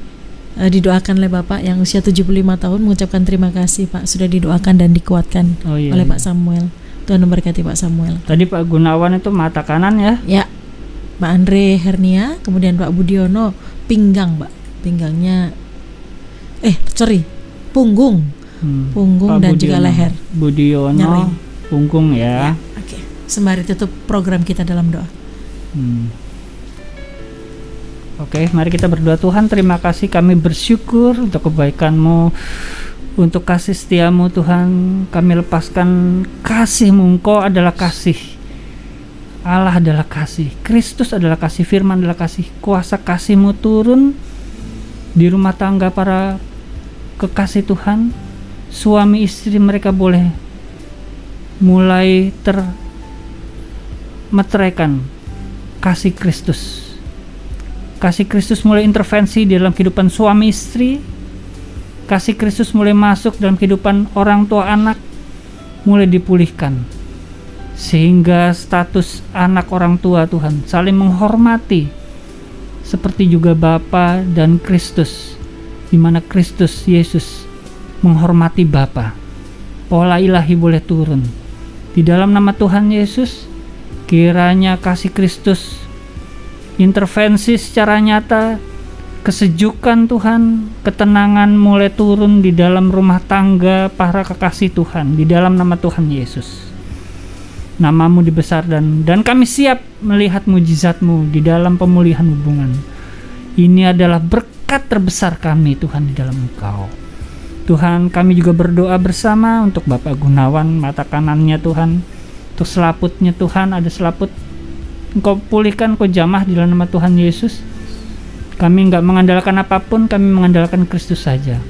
didoakan oleh Bapak yang usia 75 tahun mengucapkan terima kasih Pak, sudah didoakan dan dikuatkan oleh Pak Samuel. Tuhan memberkati Pak Samuel. Tadi Pak Gunawan itu mata kanan ya? Ya. Pak Andre hernia, kemudian Pak Budiono pinggang, Pak. Pinggangnya punggung. Punggung dan juga leher. Budiono nyeri. Punggung ya. Oke. Sembari tutup program kita dalam doa. Oke, mari kita berdoa. Tuhan, terima kasih, kami bersyukur untuk kebaikan-Mu, untuk kasih setia-Mu Tuhan. Kami lepaskan kasih-Mu. Engkau adalah kasih, Allah adalah kasih, Kristus adalah kasih, firman adalah kasih. Kuasa kasih-Mu turun di rumah tangga para kekasih Tuhan. Suami istri mereka boleh mulai termeteraikan kasih Kristus. Kasih Kristus mulai intervensi di dalam kehidupan suami istri. Kasih Kristus mulai masuk dalam kehidupan orang tua anak, mulai dipulihkan. Sehingga status anak orang tua Tuhan saling menghormati, seperti juga Bapa dan Kristus, di mana Kristus Yesus menghormati Bapa. Pola ilahi boleh turun. Di dalam nama Tuhan Yesus, kiranya kasih Kristus intervensi secara nyata, kesejukan Tuhan, ketenangan mulai turun di dalam rumah tangga para kekasih Tuhan, di dalam nama Tuhan Yesus. Nama-Mu dibesarkan, dan kami siap melihat mujizat-Mu di dalam pemulihan hubungan. Ini adalah berkat terbesar kami Tuhan di dalam Engkau. Tuhan, kami juga berdoa bersama untuk Bapak Gunawan, mata kanannya Tuhan, untuk selaputnya Tuhan, ada selaput, Engkau pulihkan, Engkau jamah di dalam nama Tuhan Yesus. Kami enggak mengandalkan apapun, kami mengandalkan Kristus saja.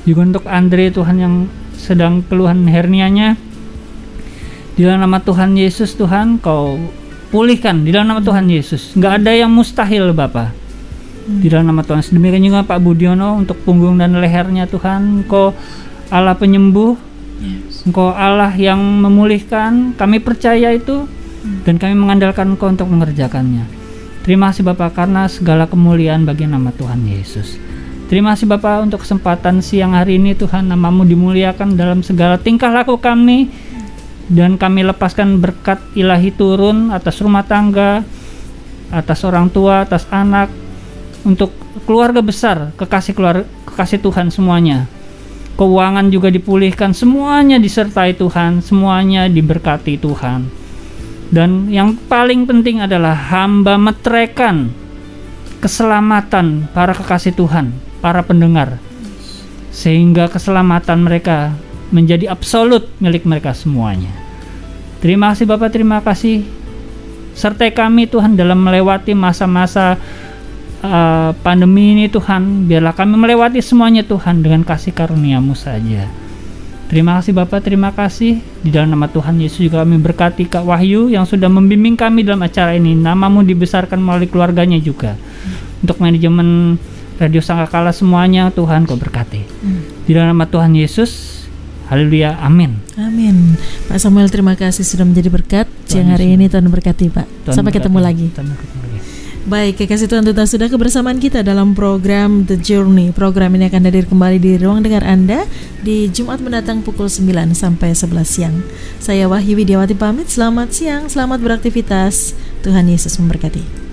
Juga untuk Andre Tuhan yang sedang keluhan hernianya, di dalam nama Tuhan Yesus Tuhan, Kau pulihkan di dalam nama Tuhan Yesus. Enggak ada yang mustahil Bapa. Di dalam nama Tuhan. Demikian juga Pak Budiono untuk punggung dan lehernya Tuhan, Engkau Allah penyembuh, Engkau Allah yang memulihkan. Kami percaya itu, dan kami mengandalkan Engkau untuk mengerjakannya. Terima kasih Bapak karena segala kemuliaan bagi nama Tuhan Yesus. Terima kasih Bapak untuk kesempatan siang hari ini Tuhan, nama-Mu dimuliakan dalam segala tingkah laku kami, dan kami lepaskan berkat ilahi turun atas rumah tangga, atas orang tua, atas anak, untuk keluarga besar, kekasih Tuhan semuanya. Keuangan juga dipulihkan, semuanya disertai Tuhan, semuanya diberkati Tuhan. Dan yang paling penting adalah hamba meteraikan keselamatan para kekasih Tuhan, para pendengar, sehingga keselamatan mereka menjadi absolut milik mereka semuanya. Terima kasih Bapak, terima kasih. Sertai kami Tuhan dalam melewati masa-masa pandemi ini Tuhan. Biarlah kami melewati semuanya Tuhan dengan kasih karunia-Mu saja. Terima kasih Bapak, terima kasih. Di dalam nama Tuhan Yesus juga kami berkati Kak Wahyu yang sudah membimbing kami dalam acara ini. Nama-Mu dibesarkan melalui keluarganya juga. Untuk manajemen Radio Sangkakala semuanya Tuhan Kau berkati. Di dalam nama Tuhan Yesus Haleluya, amin. Amin. Pak Samuel, terima kasih sudah menjadi berkat siang hari ini. Tuhan berkati Pak. Sampai ketemu lagi. Baik, kekasih Tuhan, tetap sudah kebersamaan kita dalam program The Journey. Program ini akan hadir kembali di ruang dengar Anda di Jumat mendatang pukul 9 sampai 11 siang. Saya Wahyu Widiawati pamit, selamat siang, selamat beraktivitas. Tuhan Yesus memberkati.